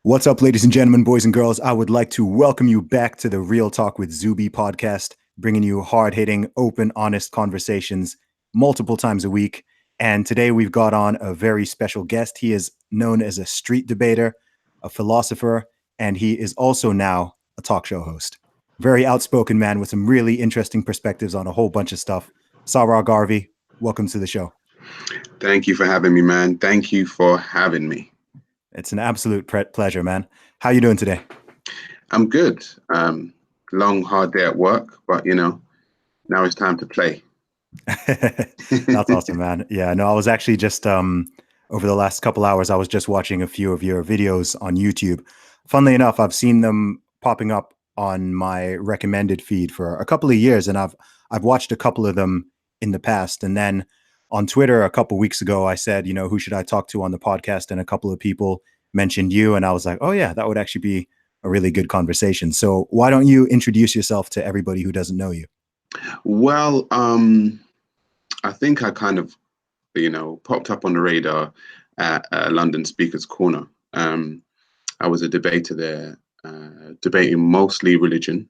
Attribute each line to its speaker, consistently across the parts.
Speaker 1: What's up, ladies and gentlemen, boys and girls? I would like to welcome you back to the Real Talk with Zuby podcast, bringing you hard-hitting, open, honest conversations multiple times a week. And today we've got on a very special guest. He is known as a street debater, a philosopher, and he is also now a talk show host. Very outspoken man with some really interesting perspectives on a whole bunch of stuff. Ra Garvey, welcome to the show.
Speaker 2: Thank you for having me, man. Thank you for having me.
Speaker 1: It's an absolute pleasure, man. How you doing today?
Speaker 2: I'm good. Long, hard day at work, but now it's time to play.
Speaker 1: That's awesome, man. Yeah, no, I was actually just over the last couple hours, I was just watching a few of your videos on YouTube. Funnily enough, I've seen them popping up on my recommended feed for a couple of years, and I've watched a couple of them in the past. And then on Twitter a couple of weeks ago, I said, who should I talk to on the podcast? And a couple of people mentioned you, and I was like, oh yeah, that would actually be a really good conversation. So why don't you introduce yourself to everybody who doesn't know you?
Speaker 2: Well, I think I kind of, popped up on the radar at London Speakers Corner. I was a debater there, debating mostly religion,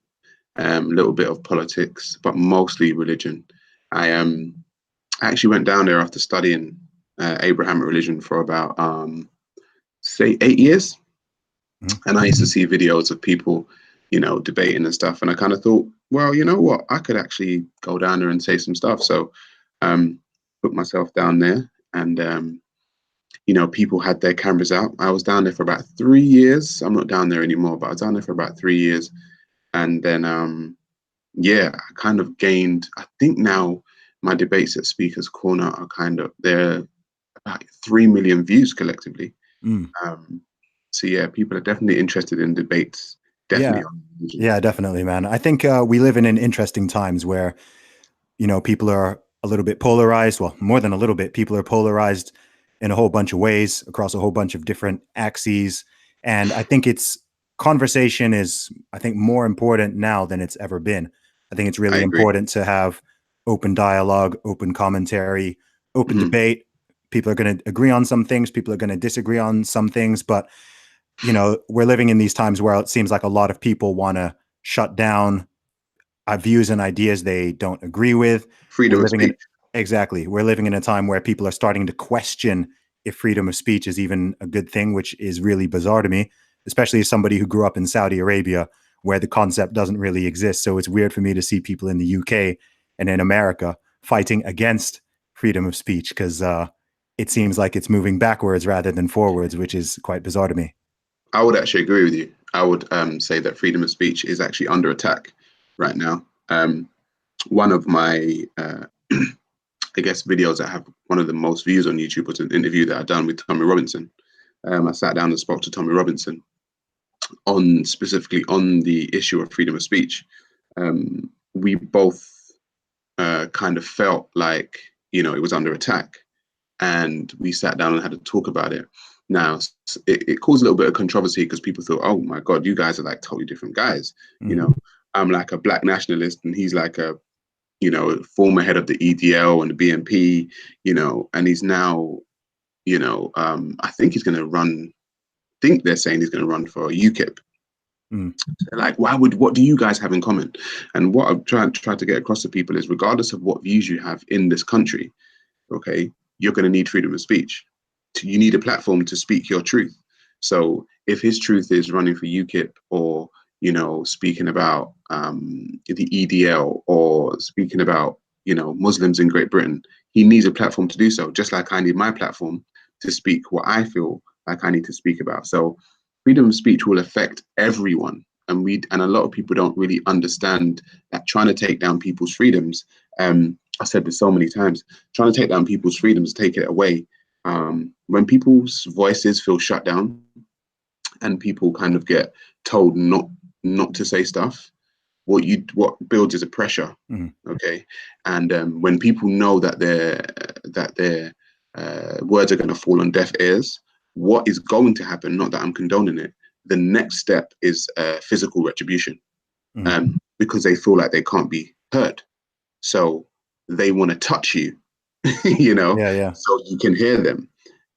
Speaker 2: a little bit of politics, but mostly religion. I actually went down there after studying Abrahamic religion for about, say, 8 years. Mm-hmm. And I used to see videos of people, debating and stuff. And I kind of thought, well, you know what? I could actually go down there and say some stuff. So put myself down there and, people had their cameras out. I was down there for about 3 years. I'm not down there anymore, but I was down there for about 3 years. And then, I kind of gained, I think now my debates at Speakers Corner are they're about 3 million views collectively. So yeah, people are definitely interested in debates. Definitely.
Speaker 1: Yeah, definitely, man. I think we live in interesting times where, people are a little bit polarized. Well, more than a little bit, people are polarized in a whole bunch of ways across a whole bunch of different axes. And I think conversation is, more important now than it's ever been. I think it's really important to have open dialogue, open commentary, open debate. People are going to agree on some things. People are going to disagree on some things. But, we're living in these times where it seems like a lot of people want to shut down views and ideas they don't agree with.
Speaker 2: Freedom of speech.
Speaker 1: Exactly. We're living in a time where people are starting to question if freedom of speech is even a good thing, which is really bizarre to me, especially as somebody who grew up in Saudi Arabia, where the concept doesn't really exist. So it's weird for me to see people in the UK and in America fighting against freedom of speech because it seems like it's moving backwards rather than forwards, which is quite bizarre to me.
Speaker 2: I would actually agree with you. I would say that freedom of speech is actually under attack right now. One of my, I guess, videos that have one of the most views on YouTube was an interview that I'd done with Tommy Robinson. I sat down and spoke to Tommy Robinson specifically on the issue of freedom of speech. We both kind of felt like, it was under attack, and we sat down and had to talk about it. Now, it caused a little bit of controversy because people thought, oh my God, you guys are like totally different guys. I'm like a black nationalist and he's like a, former head of the EDL and the BNP, and he's now, I think he's going to run, they're saying he's going to run for UKIP. Like, what do you guys have in common? And what I've tried to get across to people is, regardless of what views you have in this country, okay, you're going to need freedom of speech. You need a platform to speak your truth. So if his truth is running for UKIP or, speaking about the EDL or speaking about, Muslims in Great Britain, he needs a platform to do so, just like I need my platform to speak what I feel like I need to speak about. So freedom of speech will affect everyone. And a lot of people don't really understand that trying to take down people's freedoms, I said this so many times, trying to take down people's freedoms, take it away. When people's voices feel shut down and people kind of get told not to say stuff, what builds is a pressure. Okay. And when people know that their words are going to fall on deaf ears, what is going to happen, not that I'm condoning it, the next step is physical retribution, because they feel like they can't be heard. So they want to touch you, so you can hear them.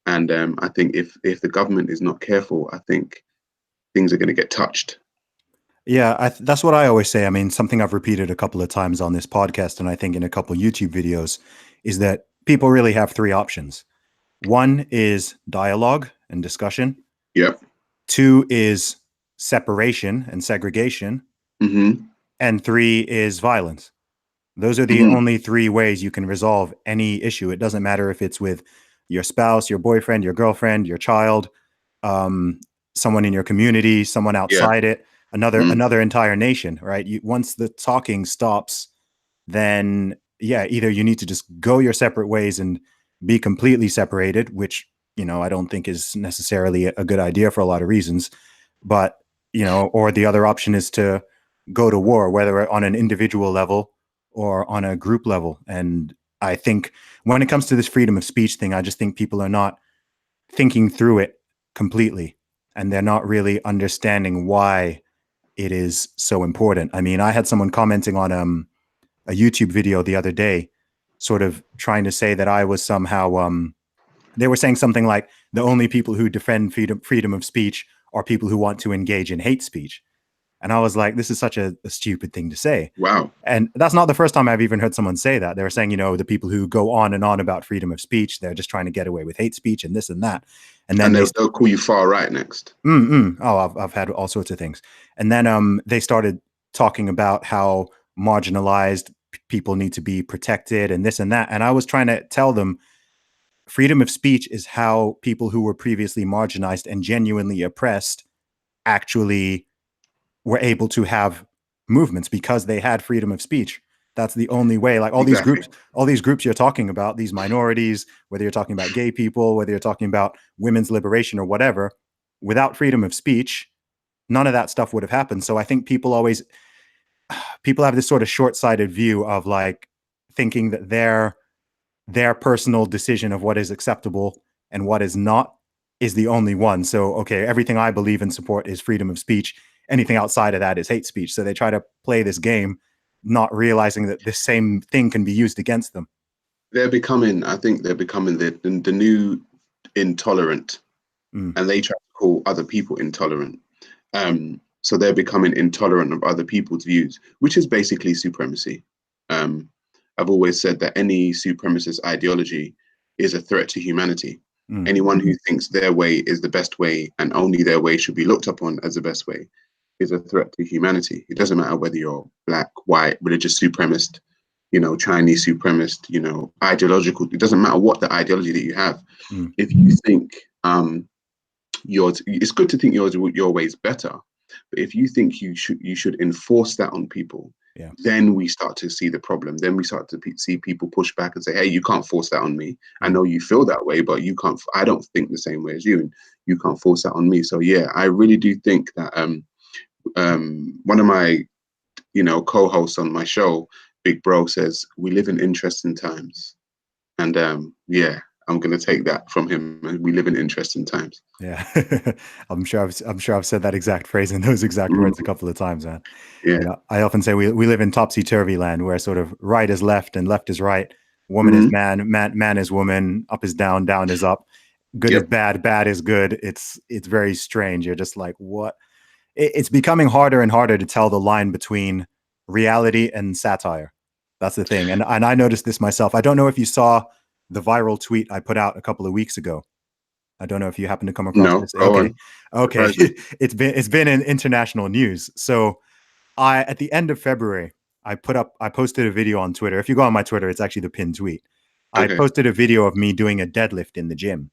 Speaker 2: And I think if the government is not careful, I think things are going to get touched.
Speaker 1: Yeah, that's what I always say. I mean, something I've repeated a couple of times on this podcast, and I think in a couple YouTube videos, is that people really have three options. One is dialogue and discussion.
Speaker 2: Yep.
Speaker 1: Two is separation and segregation.
Speaker 2: Mm-hmm.
Speaker 1: And three is violence. Those are the
Speaker 2: Mm-hmm.
Speaker 1: only three ways you can resolve any issue. It doesn't matter if it's with your spouse, your boyfriend, your girlfriend, your child, um, someone in your community, someone
Speaker 2: Yeah.
Speaker 1: outside it,
Speaker 2: Mm.
Speaker 1: another entire nation, right? Once the talking stops, then yeah, either you need to just go your separate ways and be completely separated, which, I don't think is necessarily a good idea for a lot of reasons. But, or the other option is to go to war, whether on an individual level or on a group level. And I think when it comes to this freedom of speech thing, I just think people are not thinking through it completely, and they're not really understanding why it is so important. I mean, I had someone commenting on a YouTube video the other day, sort of trying to say that I was somehow they were saying something like the only people who defend freedom of speech are people who want to engage in hate speech. And I was like, this is such a stupid thing to say.
Speaker 2: Wow.
Speaker 1: And that's not the first time I've even heard someone say that. They were saying, the people who go on and on about freedom of speech, they're just trying to get away with hate speech and this and that. And then
Speaker 2: And they'll call you far right next.
Speaker 1: Oh, I've had all sorts of things. And then they started talking about how marginalized people need to be protected and this and that. And I was trying to tell them freedom of speech is how people who were previously marginalized and genuinely oppressed actually were able to have movements because they had freedom of speech. That's the only way. Like
Speaker 2: Exactly.
Speaker 1: all these groups you're talking about, these minorities, whether you're talking about gay people, whether you're talking about women's liberation or whatever, without freedom of speech, none of that stuff would have happened. So I think people have this sort of short-sighted view of like thinking that their personal decision of what is acceptable and what is not is the only one. So, okay, everything I believe and support is freedom of speech. Anything outside of that is hate speech. So they try to play this game, not realizing that this same thing can be used against them.
Speaker 2: I think they're becoming the new intolerant, and they try to call other people intolerant. So they're becoming intolerant of other people's views, which is basically supremacy. I've always said that any supremacist ideology is a threat to humanity. Anyone who thinks their way is the best way and only their way should be looked upon as the best way is a threat to humanity. It doesn't matter whether you're black, white, religious supremacist, Chinese supremacist, ideological. It doesn't matter what the ideology that you have. If you think it's good to think your way is better, but if you think you should enforce that on people, then we start to see the problem. Then we start to see people push back and say, hey, you can't force that on me. I know you feel that way, but you can't. I don't think the same way as you, and you can't force that on me. So yeah, I really do think that one of my co-hosts on my show, Big Bro, says we live in interesting times, and I'm going to take that from him. We live in interesting times.
Speaker 1: Yeah, I'm sure I've said that exact phrase in those exact words a couple of times, man.
Speaker 2: Yeah.
Speaker 1: I often say we live in topsy-turvy land, where sort of right is left and left is right, woman is man is woman, up is down, down is up, good is bad, bad is good. It's very strange. You're just like, what? It's becoming harder and harder to tell the line between reality and satire. That's the thing. And I noticed this myself. I don't know if you saw the viral tweet I put out a couple of weeks ago. I don't know if you happen to come across
Speaker 2: No,
Speaker 1: this.
Speaker 2: go on.
Speaker 1: Okay. It's been in international news. So at the end of February, I posted a video on Twitter. If you go on my Twitter, it's actually the pinned tweet. I posted a video of me doing a deadlift in the gym.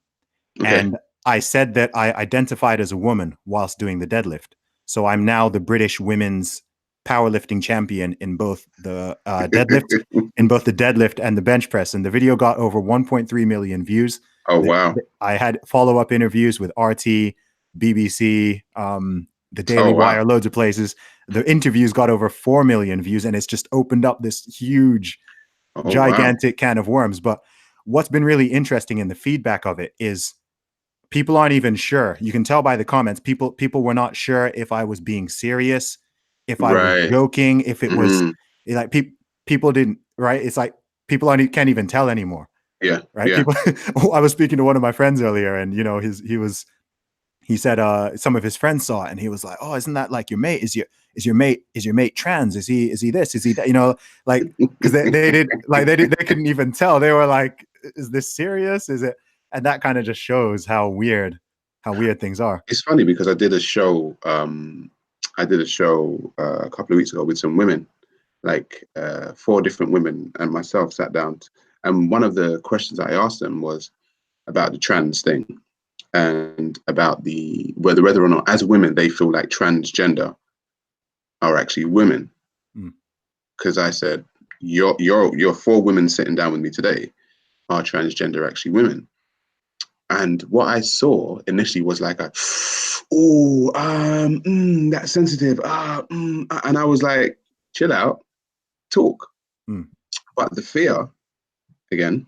Speaker 1: And I said that I identified as a woman whilst doing the deadlift. So I'm now the British women's powerlifting champion in both the deadlift and the bench press. And the video got over 1.3 million views.
Speaker 2: Oh, wow.
Speaker 1: I had follow-up interviews with RT, BBC, the Daily Wire, loads of places. The interviews got over 4 million views, and it's just opened up this huge, gigantic can of worms. But what's been really interesting in the feedback of it is people aren't even sure. You can tell by the comments. People were not sure if I was being serious, if I was joking, if it was like people didn't, right? It's like people can't even tell anymore.
Speaker 2: Yeah.
Speaker 1: Right.
Speaker 2: Yeah.
Speaker 1: People. I was speaking to one of my friends earlier, and he was he said some of his friends saw it, and he was like, "Oh, isn't that like your mate? Is your mate trans? Is he this? Is he that?" Like, because they couldn't even tell. They were like, "Is this serious? Is it?" And that kind of just shows how weird things are.
Speaker 2: It's funny because I did a show. A couple of weeks ago with some women, like 4 different women and myself sat down. And one of the questions I asked them was about the trans thing and about whether or not as women they feel like transgender are actually women. Because I said, your 4 women sitting down with me today are transgender actually women. And what I saw initially was like that's sensitive. And I was like, chill out, talk. But the fear, again,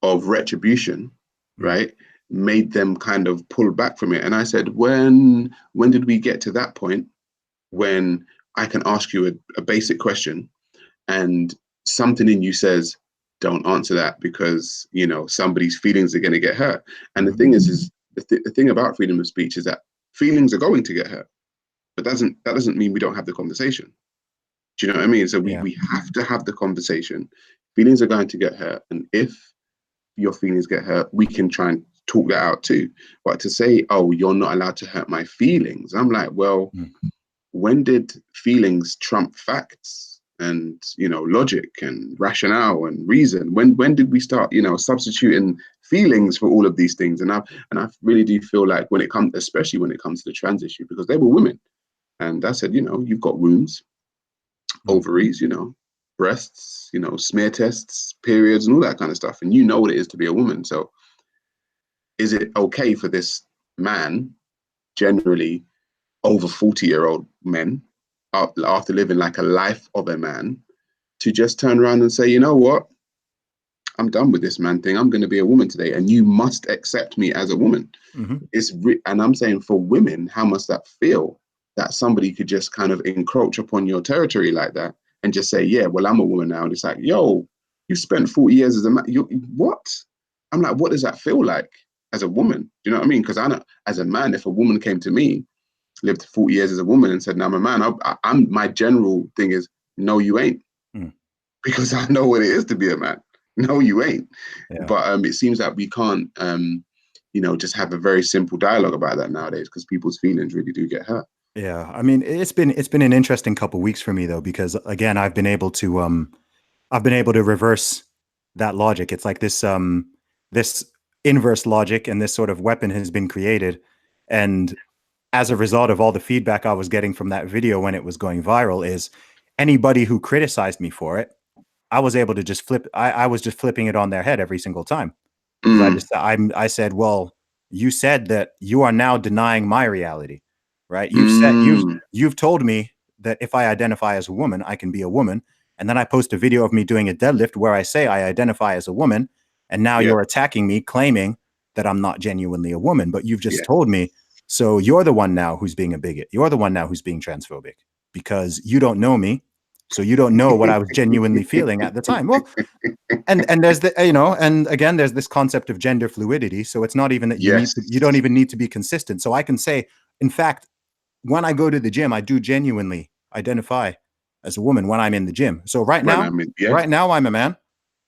Speaker 2: of retribution, right, made them kind of pull back from it. And I said, when did we get to that point when I can ask you a basic question and something in you says, don't answer that because, somebody's feelings are going to get hurt. And the thing is the thing about freedom of speech is that feelings are going to get hurt, but that doesn't mean we don't have the conversation. Do you know what I mean? So we have to have the conversation. Feelings are going to get hurt. And if your feelings get hurt, we can try and talk that out too. But to say, oh, you're not allowed to hurt my feelings, I'm like, well, when did feelings trump facts and logic and rationale and reason? When did we start substituting feelings for all of these things? And I really do feel like especially when it comes to the trans issue, because they were women, and I said, you've got wombs, ovaries, breasts, smear tests, periods, and all that kind of stuff, and you know what it is to be a woman. So is it okay for this man, generally over 40-year-old men, after living like a life of a man, to just turn around and say, you know what, I'm done with this man thing, I'm going to be a woman today, and you must accept me as a woman? And I'm saying, for women, how must that feel, that somebody could just kind of encroach upon your territory like that and just say, yeah, well, I'm a woman now. And it's like, yo, you spent 40 years as a man. What? I'm like, what does that feel like as a woman? Do you know what I mean? Because I know, as a man, if a woman came to me, lived 40 years as a woman, and said, no, I'm a man, my general thing is, no, you ain't. Because I know what it is to be a man. No, you ain't. But it seems that we can't, just have a very simple dialogue about that nowadays, because people's feelings really do get hurt.
Speaker 1: Yeah, I mean, it's been an interesting couple of weeks for me though, because again, I've been able to reverse that logic. It's like this inverse logic, and this sort of weapon has been created, and as a result of all the feedback I was getting from that video when it was going viral, is anybody who criticized me for it, I was able to just flip. I was just flipping it on their head every single time. Because I said, well, you said that you are now denying my reality, right? You've told me that if I identify as a woman, I can be a woman. And then I post a video of me doing a deadlift where I say I identify as a woman. And now you're attacking me, claiming that I'm not genuinely a woman. But you've just told me. So you're the one now who's being a bigot. You're the one now who's being transphobic, because you don't know me. So you don't know what I was genuinely feeling at the time. Well, and there's and again, there's this concept of gender fluidity. So it's not even that you don't even need to be consistent. So I can say, in fact, when I go to the gym, I do genuinely identify as a woman when I'm in the gym. So right now I'm a man,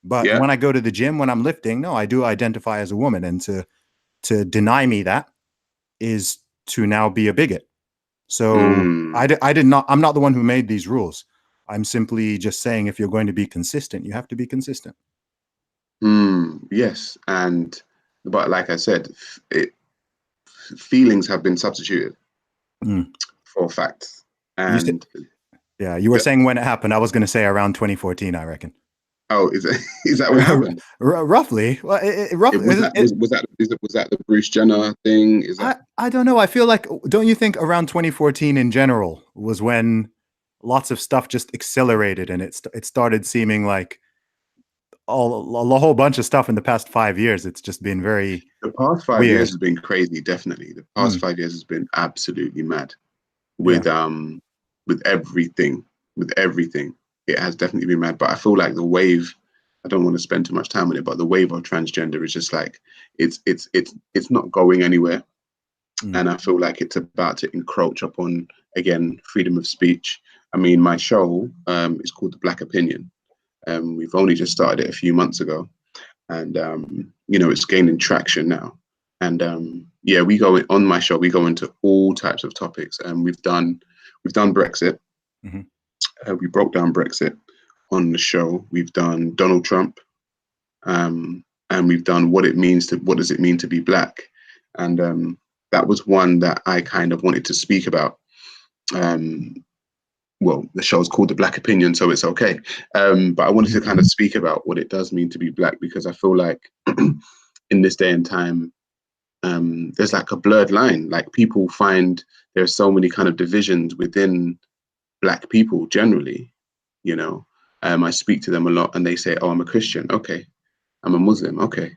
Speaker 1: but when I go to the gym, when I'm lifting, no, I do identify as a woman. And to deny me that is to now be a bigot. So I'm not the one who made these rules. I'm simply just saying, if you're going to be consistent, you have to be consistent.
Speaker 2: Yes. But like I said, feelings have been substituted for facts. And
Speaker 1: you were saying when it happened. I was going to say around 2014, I reckon.
Speaker 2: Oh, is that what happened?
Speaker 1: Roughly. Well, roughly.
Speaker 2: Was that the Bruce Jenner thing?
Speaker 1: I don't know. I feel like, don't you think around 2014 in general was when lots of stuff just accelerated, and it started seeming like a whole bunch of stuff in the past 5 years. It's just been very
Speaker 2: The past 5
Speaker 1: weird.
Speaker 2: years has been crazy, definitely. The past 5 years has been absolutely mad with everything. With everything. It has definitely been mad. But I feel like the wave I don't want to spend too much time on it, but the wave of transgender is just like it's not going anywhere. And I feel like it's about to encroach upon, again, freedom of speech. I mean, my show is called The Black Opinion. We've only just started it a few months ago, and you know, it's gaining traction now. And yeah, we go on my show. We go into all types of topics, and we've done Brexit. We broke down Brexit on the show. We've done Donald Trump, and we've done what does it mean to be black, and that was one that I kind of wanted to speak about. Well, the show's called The Black Opinion, so it's okay. But I wanted to kind of speak about what it does mean to be black, because I feel like in this day and time, there's like a blurred line. Like, people find there are so many kind of divisions within black people generally, you know. I speak to them a lot and they say, oh, I'm a Christian. Okay. I'm a Muslim. Okay.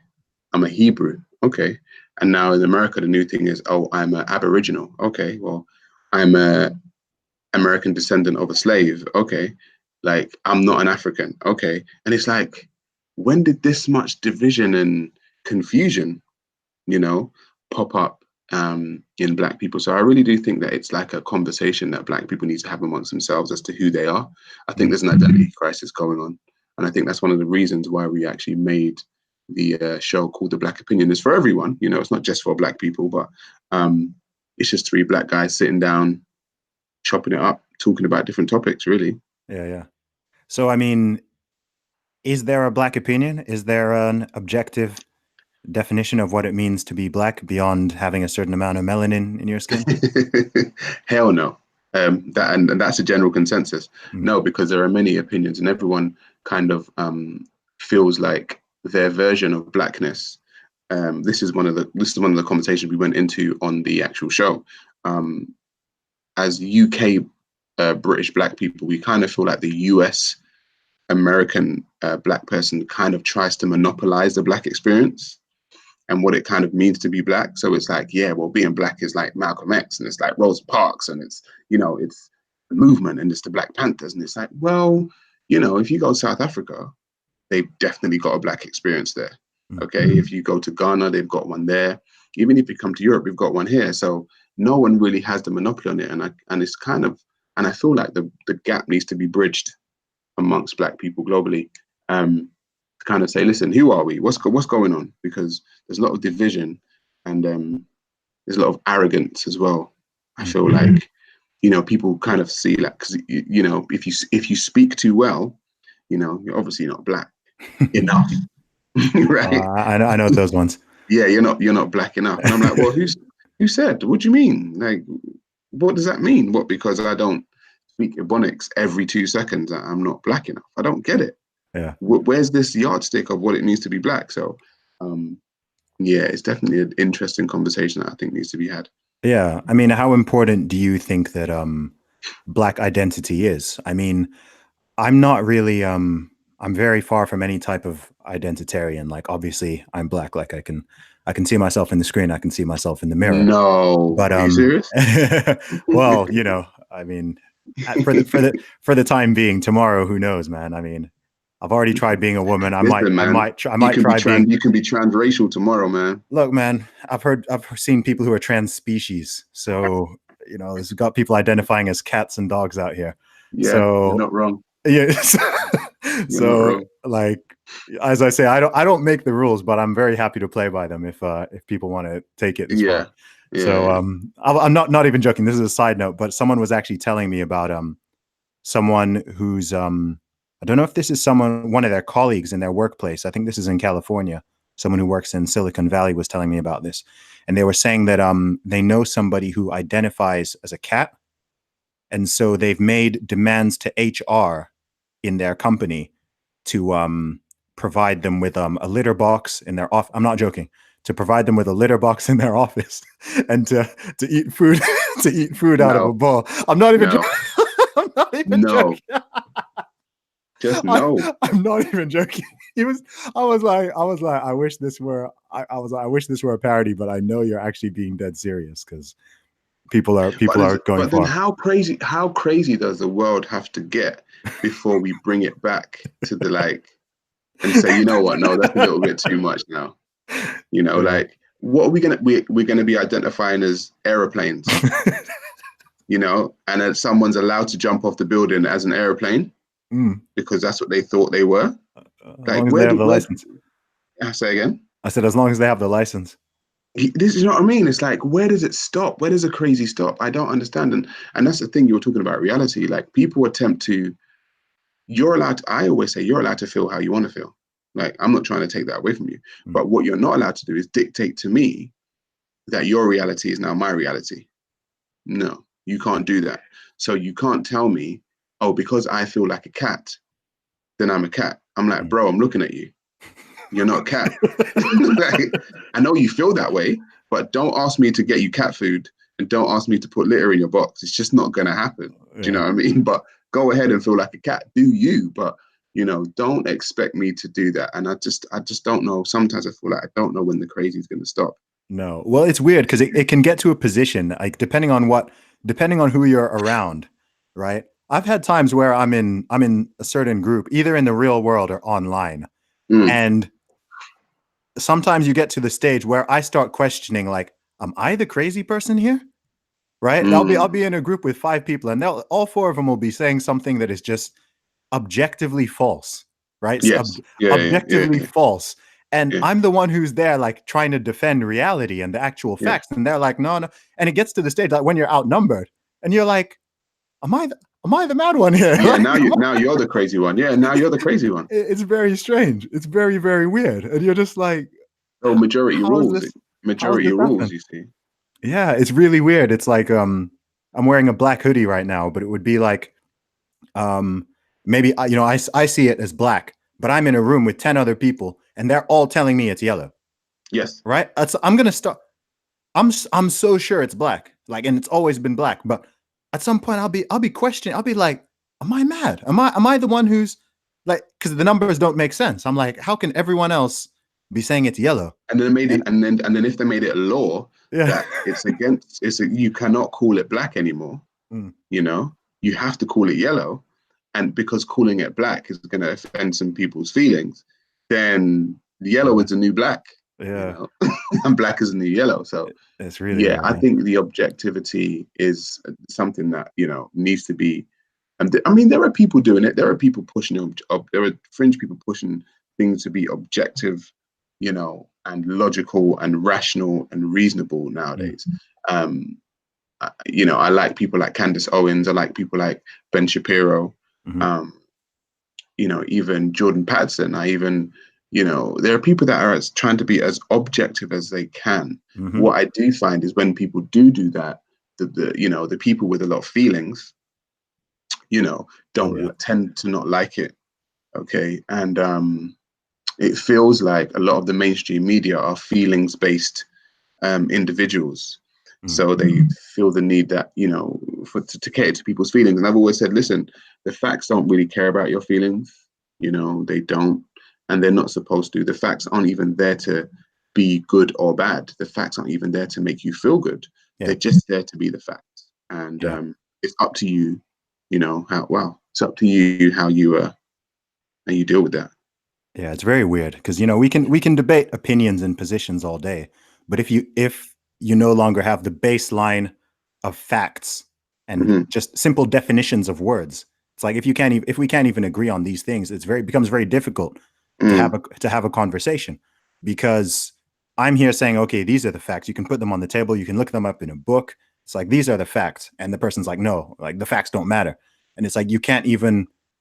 Speaker 2: I'm a Hebrew. Okay. And now in America, the new thing is, oh, I'm an Aboriginal. Okay. Well, I'm a American descendant of a slave. Okay. Like, I'm not an African. Okay. And it's like, when did this much division and confusion, you know, pop up in black people? So I really do think that it's like a conversation that black people need to have amongst themselves as to who they are. I think there's an identity crisis going on. And I think that's one of the reasons why we actually made the show called The Black Opinion. It's for everyone, you know, it's not just for black people, but it's just three black guys sitting down, chopping it up, talking about different topics, really.
Speaker 1: Yeah. So, I mean, is there a black opinion? Is there an objective definition of what it means to be black beyond having a certain amount of melanin in your skin?
Speaker 2: Hell no. And that's a general consensus. No, because there are many opinions, and everyone kind of feels like their version of blackness. This is one of the conversations we went into on the actual show. As UK British black people, we kind of feel like the US American black person kind of tries to monopolize the black experience and what it kind of means to be black. So it's like, yeah, well, being black is like Malcolm X, and it's like Rosa Parks, and it's, you know, it's the movement, and it's the Black Panthers. And it's like, well, you know, if you go to South Africa, they've definitely got a black experience there. Okay. If you go to Ghana, they've got one there. Even if you come to Europe, we've got one here. So no one really has the monopoly on it. And it's kind of, and I feel like the gap needs to be bridged amongst black people globally. To kind of say, listen, who are we? What's going on? Because there's a lot of division, and there's a lot of arrogance as well. I feel like, you know, people kind of see, like, because, you know, if you speak too well, you know, you're obviously not black enough, right?
Speaker 1: I know those ones.
Speaker 2: Yeah, you're not black enough. And I'm like, well, who said? What do you mean? Like, what does that mean? What, because I don't speak Ebonics every 2 seconds, I'm not black enough? I don't get it.
Speaker 1: Yeah.
Speaker 2: Where's this yardstick of what it means to be black? So, yeah, it's definitely an interesting conversation that I think needs to be had.
Speaker 1: Yeah. I mean, how important do you think that black identity is? I mean, I'm not really I'm very far from any type of identitarian. Like, obviously I'm black. Like, I can see myself in the screen, I can see myself in the mirror.
Speaker 2: No,
Speaker 1: but
Speaker 2: are you serious?
Speaker 1: Well, you know, I mean, for the time being, tomorrow, who knows, man? I mean, I've already tried being a woman. I might try being.
Speaker 2: You can be transracial tomorrow, man.
Speaker 1: Look, man, I've seen people who are trans species. So, you know, there's got people identifying as cats and dogs out here.
Speaker 2: Yeah,
Speaker 1: so
Speaker 2: you're not wrong.
Speaker 1: Yeah.
Speaker 2: So,
Speaker 1: like, as I say, I don't make the rules, but I'm very happy to play by them if people want to take it this far.
Speaker 2: Yeah.
Speaker 1: So I'm not even joking. This is a side note, but someone was actually telling me about someone who's I don't know if this is one of their colleagues in their workplace. I think this is in California. Someone who works in Silicon Valley was telling me about this, and they were saying that they know somebody who identifies as a cat, and so they've made demands to HR in their company to provide them with a litter box in their office. I'm not joking. To provide them with a litter box in their office, and to eat food out of a bowl. I'm not even joking. I'm not even joking.
Speaker 2: Just no.
Speaker 1: I'm not even joking. I was like, I wish this were a parody, but I know you're actually being dead serious, because people are going
Speaker 2: but
Speaker 1: far.
Speaker 2: Then how crazy does the world have to get before we bring it back to the, like, and say, you know what, no, that's a little bit too much now. You know,
Speaker 1: Yeah.
Speaker 2: like, what are we gonna we're gonna be identifying as aeroplanes, you know, and then someone's allowed to jump off the building as an aeroplane
Speaker 1: Mm.
Speaker 2: because that's what they thought they were.
Speaker 1: As
Speaker 2: Like,
Speaker 1: long as they have the
Speaker 2: where
Speaker 1: license.
Speaker 2: I say again?
Speaker 1: I said, as long as they have the license.
Speaker 2: This is what I mean. It's like, where does it stop? Where does a crazy stop? I don't understand. And that's the thing, you were talking about reality. Like, people attempt to, I always say, you're allowed to feel how you want to feel. Like, I'm not trying to take that away from you.
Speaker 1: Mm.
Speaker 2: But what you're not allowed to do is dictate to me that your reality is now my reality. No, you can't do that. So you can't tell me, oh, because I feel like a cat, then I'm a cat. I'm like, bro, I'm looking at you. You're not a cat. Like, I know you feel that way, but don't ask me to get you cat food and don't ask me to put litter in your box. It's just not going to happen.
Speaker 1: Yeah.
Speaker 2: Do you know what I mean? But go ahead and feel like a cat. Do you? But, you know, don't expect me to do that. And I just don't know. Sometimes I feel like I don't know when the crazy is going to stop.
Speaker 1: No. Well, it's weird because it can get to a position, like depending on who you're around, right? I've had times where I'm in a certain group, either in the real world or online. And sometimes you get to the stage where I start questioning, like, am I the crazy person here? Right? I'll be in a group with 5 people, and all 4 of them will be saying something that is just objectively false, right?
Speaker 2: Yes.
Speaker 1: Objectively false. And
Speaker 2: Yeah.
Speaker 1: I'm the one who's there, like, trying to defend reality and the actual facts. And they're like, no. And it gets to the stage like when you're outnumbered, and you're like, am I the mad one here?
Speaker 2: Yeah,
Speaker 1: Like,
Speaker 2: now you're the crazy one. Yeah, now you're the crazy one.
Speaker 1: It's very strange. It's very, very weird. And you're just like,
Speaker 2: oh, majority
Speaker 1: how is
Speaker 2: rules.
Speaker 1: this? How is
Speaker 2: Majority
Speaker 1: this
Speaker 2: rules,
Speaker 1: happening?
Speaker 2: you see.
Speaker 1: Yeah, it's really weird. It's like I'm wearing a black hoodie right now, but it would be like maybe I see it as black, but I'm in a room with 10 other people and they're all telling me it's yellow.
Speaker 2: Yes.
Speaker 1: Right? I'm going to start I'm so sure it's black. Like, and it's always been black, but at some point I'll be questioning. I'll be like, am I mad? Am I the one who's like, cuz the numbers don't make sense. I'm like, how can everyone else be saying it's yellow?
Speaker 2: And then and then if they made it a law that you cannot call it black anymore, you know, you have to call it yellow. And because calling it black is going to offend some people's feelings, then yellow is the new black.
Speaker 1: Yeah.
Speaker 2: You know? And black is the new yellow. So
Speaker 1: it's really weird,
Speaker 2: I think the objectivity is something that, you know, needs to be. And I mean, there are people doing it. There are people pushing there are fringe people pushing things to be objective, you know, and logical and rational and reasonable nowadays. You know, I like people like Candace Owens. I like people like Ben Shapiro. You know, even Jordan Peterson. You know, there are people that are trying to be as objective as they can. What I do find is when people do that, you know, the people with a lot of feelings, you know, don't tend to not like it. Okay. And it feels like a lot of the mainstream media are feelings-based individuals. So they feel the need that, you know, to cater to people's feelings. And I've always said, listen, the facts don't really care about your feelings. You know, they don't. And they're not supposed to. The facts aren't even there to be good or bad. The facts aren't even there to make you feel good. They're just there to be the facts. And it's up to you, you know, it's up to you how you deal with that.
Speaker 1: Yeah, it's very weird because, you know, we can debate opinions and positions all day, but if you no longer have the baseline of facts and just simple definitions of words, it's like if we can't even agree on these things, it becomes very difficult to have a conversation, because I'm here saying, okay, these are the facts. You can put them on the table. You can look them up in a book. It's like, these are the facts. And the person's like, no, like the facts don't matter. And it's like,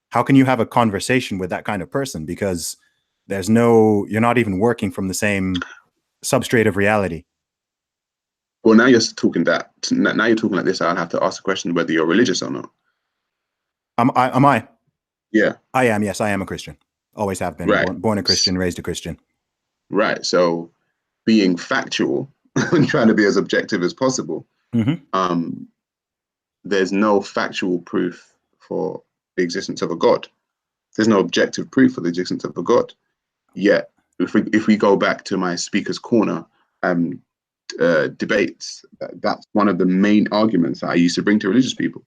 Speaker 1: how can you have a conversation with that kind of person? Because you're not even working from the same substrate of reality.
Speaker 2: Well, now you're talking like this. I'll have to ask the question whether you're religious or not.
Speaker 1: Am I?
Speaker 2: Yeah.
Speaker 1: I am. Yes, I am a Christian. Always have been.
Speaker 2: Right.
Speaker 1: Born a Christian, raised a Christian.
Speaker 2: Right. So being factual and trying to be as objective as possible, there's no factual proof for the existence of a God. There's no objective proof for the existence of a God. Yet, if we go back to my speaker's corner debates, that's one of the main arguments that I used to bring to religious people.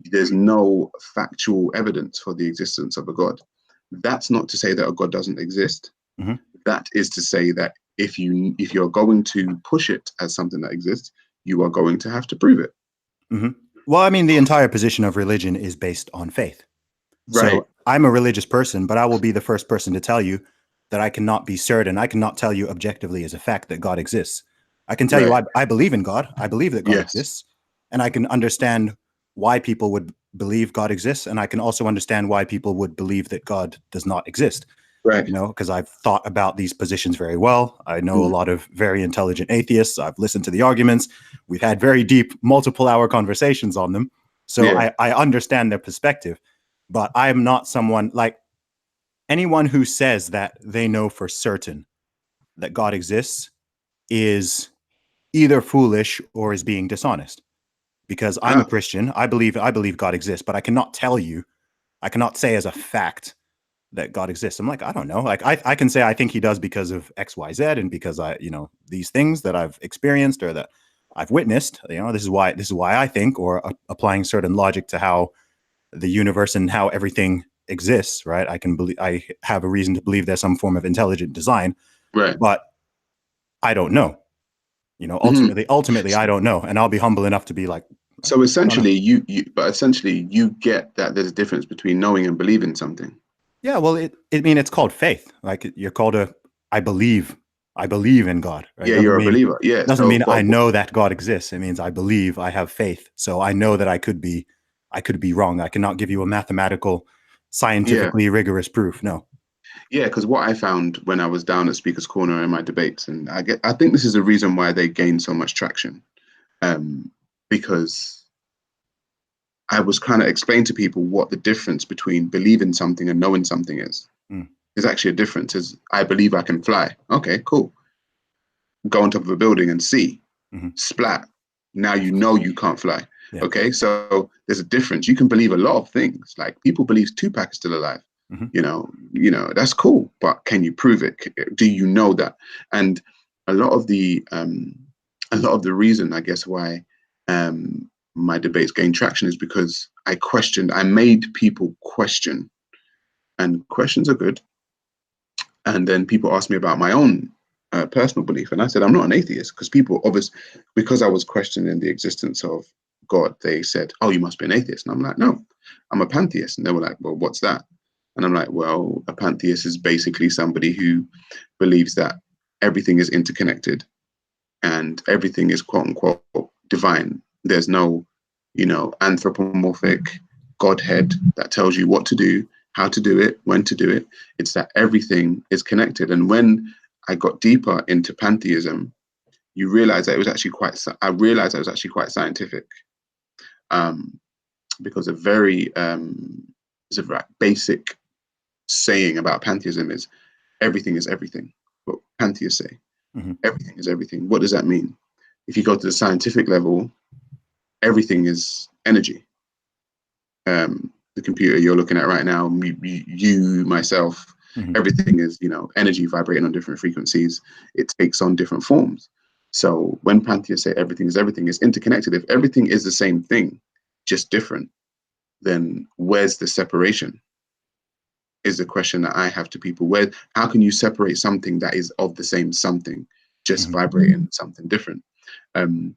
Speaker 2: There's no factual evidence for the existence of a God. That's not to say that a God doesn't exist.
Speaker 1: Mm-hmm.
Speaker 2: That is to say that if you're going to push it as something that exists, you are going to have to prove it.
Speaker 1: Mm-hmm. Well, I mean, the entire position of religion is based on faith.
Speaker 2: Right.
Speaker 1: So I'm a religious person, but I will be the first person to tell you that I cannot be certain. I cannot tell you objectively as a fact that God exists. I can tell you
Speaker 2: Right.
Speaker 1: I believe in God. I believe that God
Speaker 2: Yes.
Speaker 1: exists. And I can understand why people would believe God exists. And I can also understand why people would believe that God does not exist.
Speaker 2: Right.
Speaker 1: You know, because I've thought about these positions very well. I know a lot of very intelligent atheists. I've listened to the arguments. We've had very deep, multiple hour conversations on them. So
Speaker 2: Yeah.
Speaker 1: I understand their perspective, but I'm not someone like anyone who says that they know for certain that God exists is either foolish or is being dishonest. Because I'm a
Speaker 2: Ah.
Speaker 1: Christian, I believe God exists, but I cannot tell you, I cannot say as a fact that God exists. I'm like, I don't know. Like I can say I think he does because of X, Y, Z, and because I, you know, these things that I've experienced or that I've witnessed. You know, this is why I think, or applying certain logic to how the universe and how everything exists. Right? I have a reason to believe there's some form of intelligent design,
Speaker 2: Right.
Speaker 1: but I don't know. You know,
Speaker 2: Mhm.
Speaker 1: ultimately, I don't know, and I'll be humble enough to be like,
Speaker 2: So
Speaker 1: I don't know.
Speaker 2: essentially, you get that there's a difference between knowing and believing something.
Speaker 1: Yeah, well, I mean, it's called faith. Like you're called a, I believe, I believe in God. Right?
Speaker 2: Yeah, you're a believer. Yeah.
Speaker 1: Doesn't
Speaker 2: So,
Speaker 1: mean I know that God exists. It means I believe, I have faith. So I know that I could be wrong. I cannot give you a mathematical,
Speaker 2: yeah,
Speaker 1: scientifically rigorous proof. No.
Speaker 2: yeah. Because what I found when I was down at Speaker's Corner in my debates, and I think this is the reason why they gained so much traction, um, because I was kind of explaining to people what the difference between believing something and knowing something is.
Speaker 1: Mm.
Speaker 2: There's actually a difference. Is I believe I can fly. Okay, cool. Go on top of a building and see.
Speaker 1: Mm-hmm.
Speaker 2: Splat. Now you know you can't fly.
Speaker 1: Yeah.
Speaker 2: Okay, so there's a difference. You can believe a lot of things. Like people believe Tupac is still alive.
Speaker 1: Mm-hmm.
Speaker 2: That's cool, but can you prove it? Do you know that? And a lot of the reason, I guess, why my debates gained traction is because I made people question, and questions are good. And then people asked me about my own personal belief, and I said I'm not an atheist because I was questioning the existence of God. They said, "Oh, you must be an atheist," and I'm like, "No, I'm a pantheist." And they were like, "Well, what's that?" And I'm like, "Well, a pantheist is basically somebody who believes that everything is interconnected and everything is quote unquote divine. There's no, anthropomorphic godhead that tells you what to do, how to do it, when to do it. It's that everything is connected." And when I got deeper into pantheism, you realize that I realized that it was actually quite scientific. Because it's a very basic saying about pantheism is everything is everything. What pantheists say,
Speaker 1: Mm-hmm.
Speaker 2: everything is everything. What does that mean? If you go to the scientific level, everything is energy. The computer you're looking at right now, myself,
Speaker 1: Mm-hmm.
Speaker 2: everything is, energy vibrating on different frequencies. It takes on different forms. So when pantheists say everything is everything, it's interconnected. If everything is the same thing, just different, then where's the separation? Is the question that I have to people. How can you separate something that is of the same something, just
Speaker 1: Mm-hmm.
Speaker 2: vibrating something different?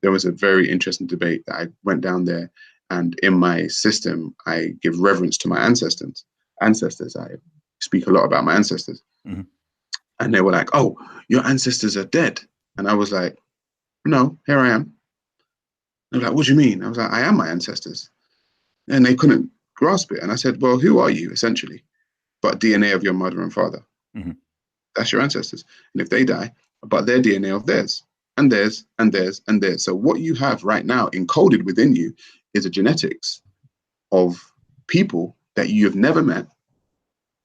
Speaker 2: There was a very interesting debate that I went down there, and in my system, I give reverence to my ancestors. I speak a lot about my ancestors.
Speaker 1: Mm-hmm.
Speaker 2: And they were like, "Oh, your ancestors are dead." And I was like, "No, here I am." They were like, "What do you mean?" I was like, "I am my ancestors." And they couldn't grasp it. And I said, "Well, who are you essentially? But DNA of your mother and father.
Speaker 1: Mm-hmm.
Speaker 2: That's your ancestors. And if they die, but their DNA of theirs and theirs and theirs and theirs. So what you have right now encoded within you is a genetics of people that you have never met,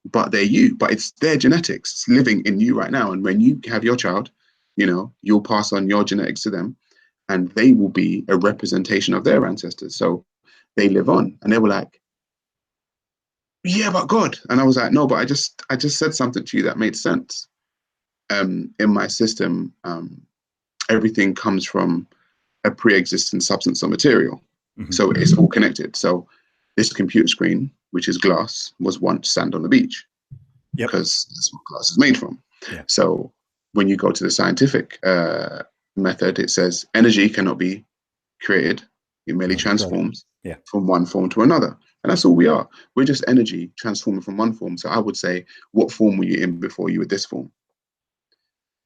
Speaker 2: but they're you, but it's their genetics living in you right now. And when you have your child, you'll pass on your genetics to them, and they will be a representation of their ancestors. So they live on." And they were like, "Yeah, but God." And I was like, "No, but I just said something to you that made sense." In my system, everything comes from a pre-existing substance or material.
Speaker 1: Mm-hmm.
Speaker 2: So it's all connected. So this computer screen, which is glass, was once sand on the beach.
Speaker 1: Yep.
Speaker 2: because that's what glass is made from.
Speaker 1: Yeah.
Speaker 2: So when you go to the scientific method, it says energy cannot be created. It merely transforms from one form to another. And that's all we are. We're just energy transforming from one form. So I would say, what form were you in before you were this form?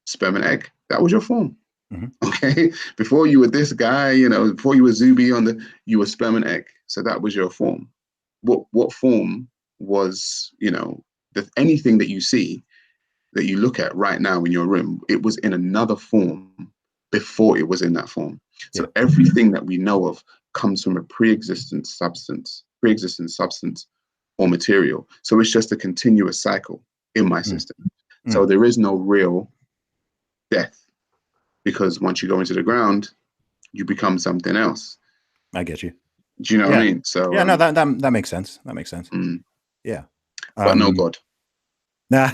Speaker 2: Sperm and egg. That was your form. Mm-hmm. Okay. Before you were this guy, before you were Zuby you were sperm and egg. So that was your form. What form was, anything that you see, that you look at right now in your room, it was in another form before it was in that form. So everything that we know of comes from a pre-existent substance or material. So it's just a continuous cycle in my system. So there is no real death, because once you go into the ground, you become something else.
Speaker 1: I get you.
Speaker 2: Do you know what I mean? So
Speaker 1: no, that makes sense. That makes sense. Yeah.
Speaker 2: But no God.
Speaker 1: Nah.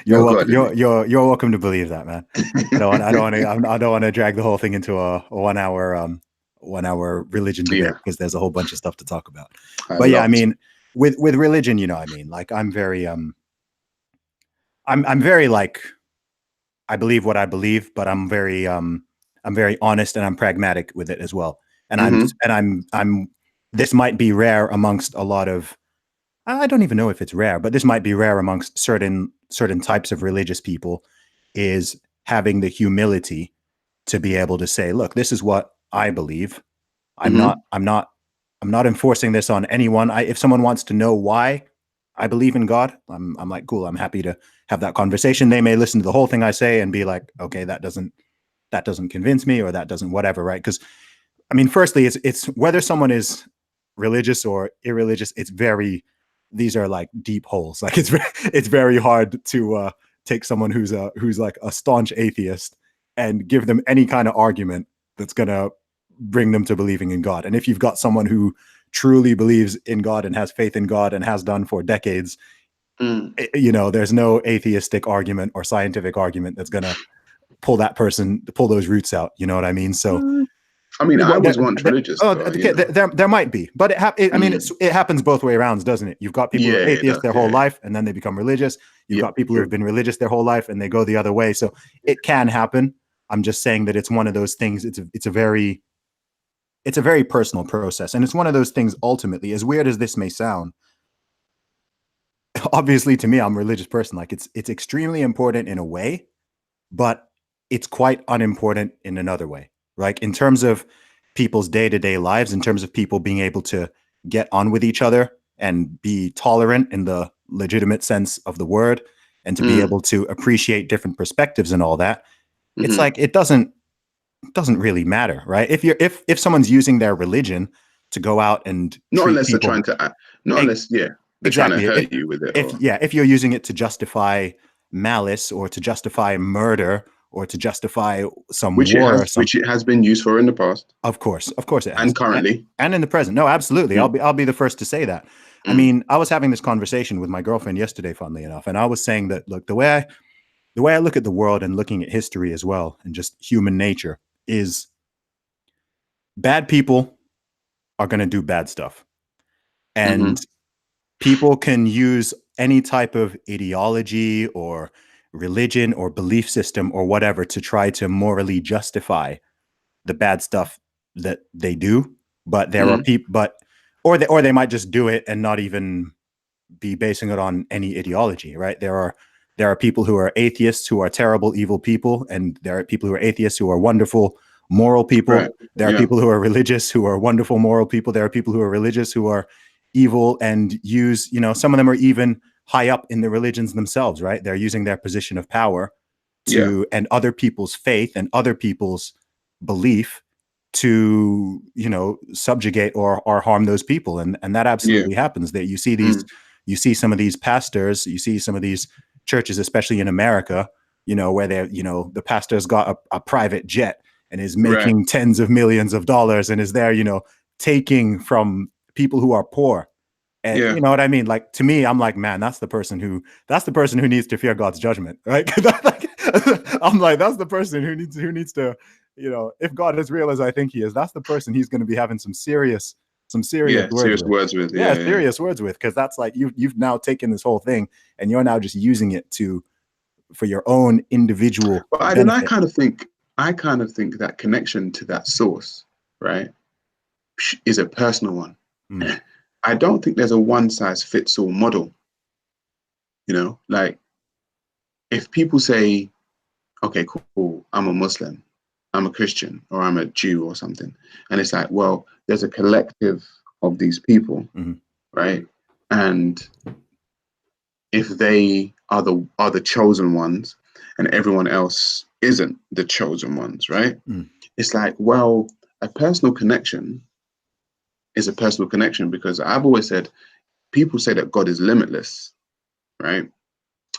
Speaker 1: You're welcome to believe that, man. I don't want to drag the whole thing into a 1 hour religion debate, because there's a whole bunch of stuff to talk about. But yeah, I mean, with religion, like I'm very like, I believe what I believe, but I'm very honest and I'm pragmatic with it as well. And I'm this might be rare amongst a lot of, I don't even know if it's rare, but this might be rare amongst certain types of religious people, is having the humility to be able to say, look, this is what I believe. I'm not enforcing this on anyone. If someone wants to know why I believe in God, I'm like, cool, I'm happy to have that conversation. They may listen to the whole thing I say and be like, okay, that doesn't convince me, or that doesn't whatever, right? Because I mean, firstly, it's whether someone is religious or irreligious, these are like deep holes. Like it's very hard to take someone who's like a staunch atheist and give them any kind of argument that's gonna bring them to believing in God. And if you've got someone who truly believes in God and has faith in God and has done for decades, there's no atheistic argument or scientific argument that's gonna pull those roots out. You know what I mean? So
Speaker 2: I mean, I was once religious.
Speaker 1: There might be, but I mean, it happens both way around, doesn't it? You've got people who are atheists their whole life, and then they become religious. You've got people who have been religious their whole life, and they go the other way. So it can happen. I'm just saying that it's one of those things. It's a very personal process, and it's one of those things. Ultimately, as weird as this may sound, obviously to me, I'm a religious person. Like it's extremely important in a way, but it's quite unimportant in another way. Like in terms of people's day-to-day lives, in terms of people being able to get on with each other and be tolerant in the legitimate sense of the word, and to be able to appreciate different perspectives and all that, it's like it doesn't really matter, right? If someone's using their religion to go out and
Speaker 2: not unless
Speaker 1: people,
Speaker 2: they're trying to, they're trying to hurt you with it.
Speaker 1: If you're using it to justify malice, or to justify murder, or to justify some war or something,
Speaker 2: which it has been used for in the past.
Speaker 1: Of course it has.
Speaker 2: And currently.
Speaker 1: And in the present. No, absolutely. I'll be the first to say that. I mean, I was having this conversation with my girlfriend yesterday, funnily enough, and I was saying that, look, the way I look at the world and looking at history as well, and just human nature, is bad people are going to do bad stuff. And people can use any type of ideology or religion or belief system or whatever to try to morally justify the bad stuff that they do. But there are people, or they might just do it and not even be basing it on any ideology, right? There are people who are atheists who are terrible, evil people, and there are people who are atheists who are wonderful, moral people. Right. There are people who are religious who are wonderful, moral people. There are people who are religious who are evil and use, some of them are even high up in the religions themselves, right? They're using their position of power to, and other people's faith and other people's belief to, subjugate or harm those people. And that absolutely happens. That you see some of these pastors, you see some of these churches, especially in America, where they're, the pastor's got a private jet and is making tens of millions of dollars and is there, taking from people who are poor. And you know what I mean? Like, to me, I'm like, man, that's the person who needs to fear God's judgment, right? I'm like, that's the person who needs to, if God is real as I think he is, that's the person he's going to be having some serious some serious
Speaker 2: Yeah,
Speaker 1: words
Speaker 2: serious
Speaker 1: with.
Speaker 2: words with.
Speaker 1: Yeah,
Speaker 2: Yeah, yeah.
Speaker 1: serious words with, because that's like you've now taken this whole thing and you're now just using it for your own individual
Speaker 2: But then
Speaker 1: benefit.
Speaker 2: I kind of think that connection to that source, right, is a personal one.
Speaker 1: Mm,
Speaker 2: I don't think there's a one size fits all model. You know, like if people say, okay, cool, I'm a Muslim, I'm a Christian, or I'm a Jew or something, and it's like, well, there's a collective of these people,
Speaker 1: mhm,
Speaker 2: right? And if they are the chosen ones and everyone else isn't the chosen ones, right?
Speaker 1: mm,
Speaker 2: It's like, well, a personal connection is a personal connection, because I've always said, people say that God is limitless, right?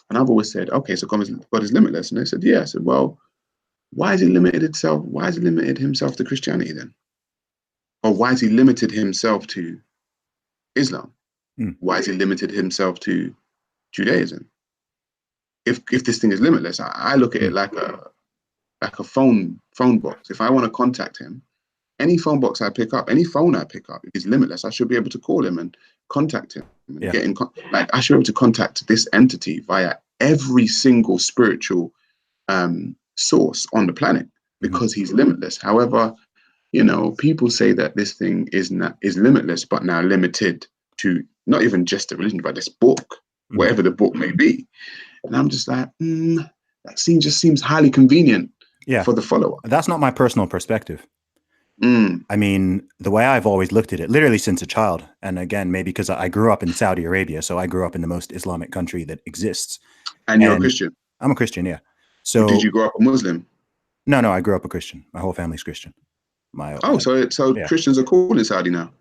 Speaker 2: And I've always said, okay, so God is limitless. And they said, yeah. I said, well, why has he limited itself? Why has he limited himself to Christianity then? Or why has he limited himself to Islam?
Speaker 1: mm,
Speaker 2: Why has he limited himself to Judaism? If this thing is limitless, I look at it
Speaker 1: mm.
Speaker 2: like a phone box. If I want to contact him, any phone box I pick up, any phone I pick up is limitless. I should be able to call him and contact him and
Speaker 1: Yeah.
Speaker 2: get in like I should be able to contact this entity via every single spiritual source on the planet,
Speaker 1: Mhm,
Speaker 2: because he's limitless. However, you know, people say that this thing is limitless, but now limited to not even just a religion, but this book,
Speaker 1: mhm.
Speaker 2: whatever the book may be. And I'm just like, that seems highly convenient
Speaker 1: Yeah.
Speaker 2: for the follower.
Speaker 1: That's not my personal perspective.
Speaker 2: Mm.
Speaker 1: I mean, the way I've always looked at it, literally since a child, and again, maybe because I grew up in Saudi Arabia, so I grew up in the most Islamic country that exists.
Speaker 2: And you're a
Speaker 1: And
Speaker 2: Christian.
Speaker 1: I'm a Christian, yeah.
Speaker 2: Did
Speaker 1: So
Speaker 2: you grow up a Muslim?
Speaker 1: no, I grew up a Christian. My whole family's Christian. My
Speaker 2: Oh, so
Speaker 1: yeah.
Speaker 2: Christians are cool in Saudi now.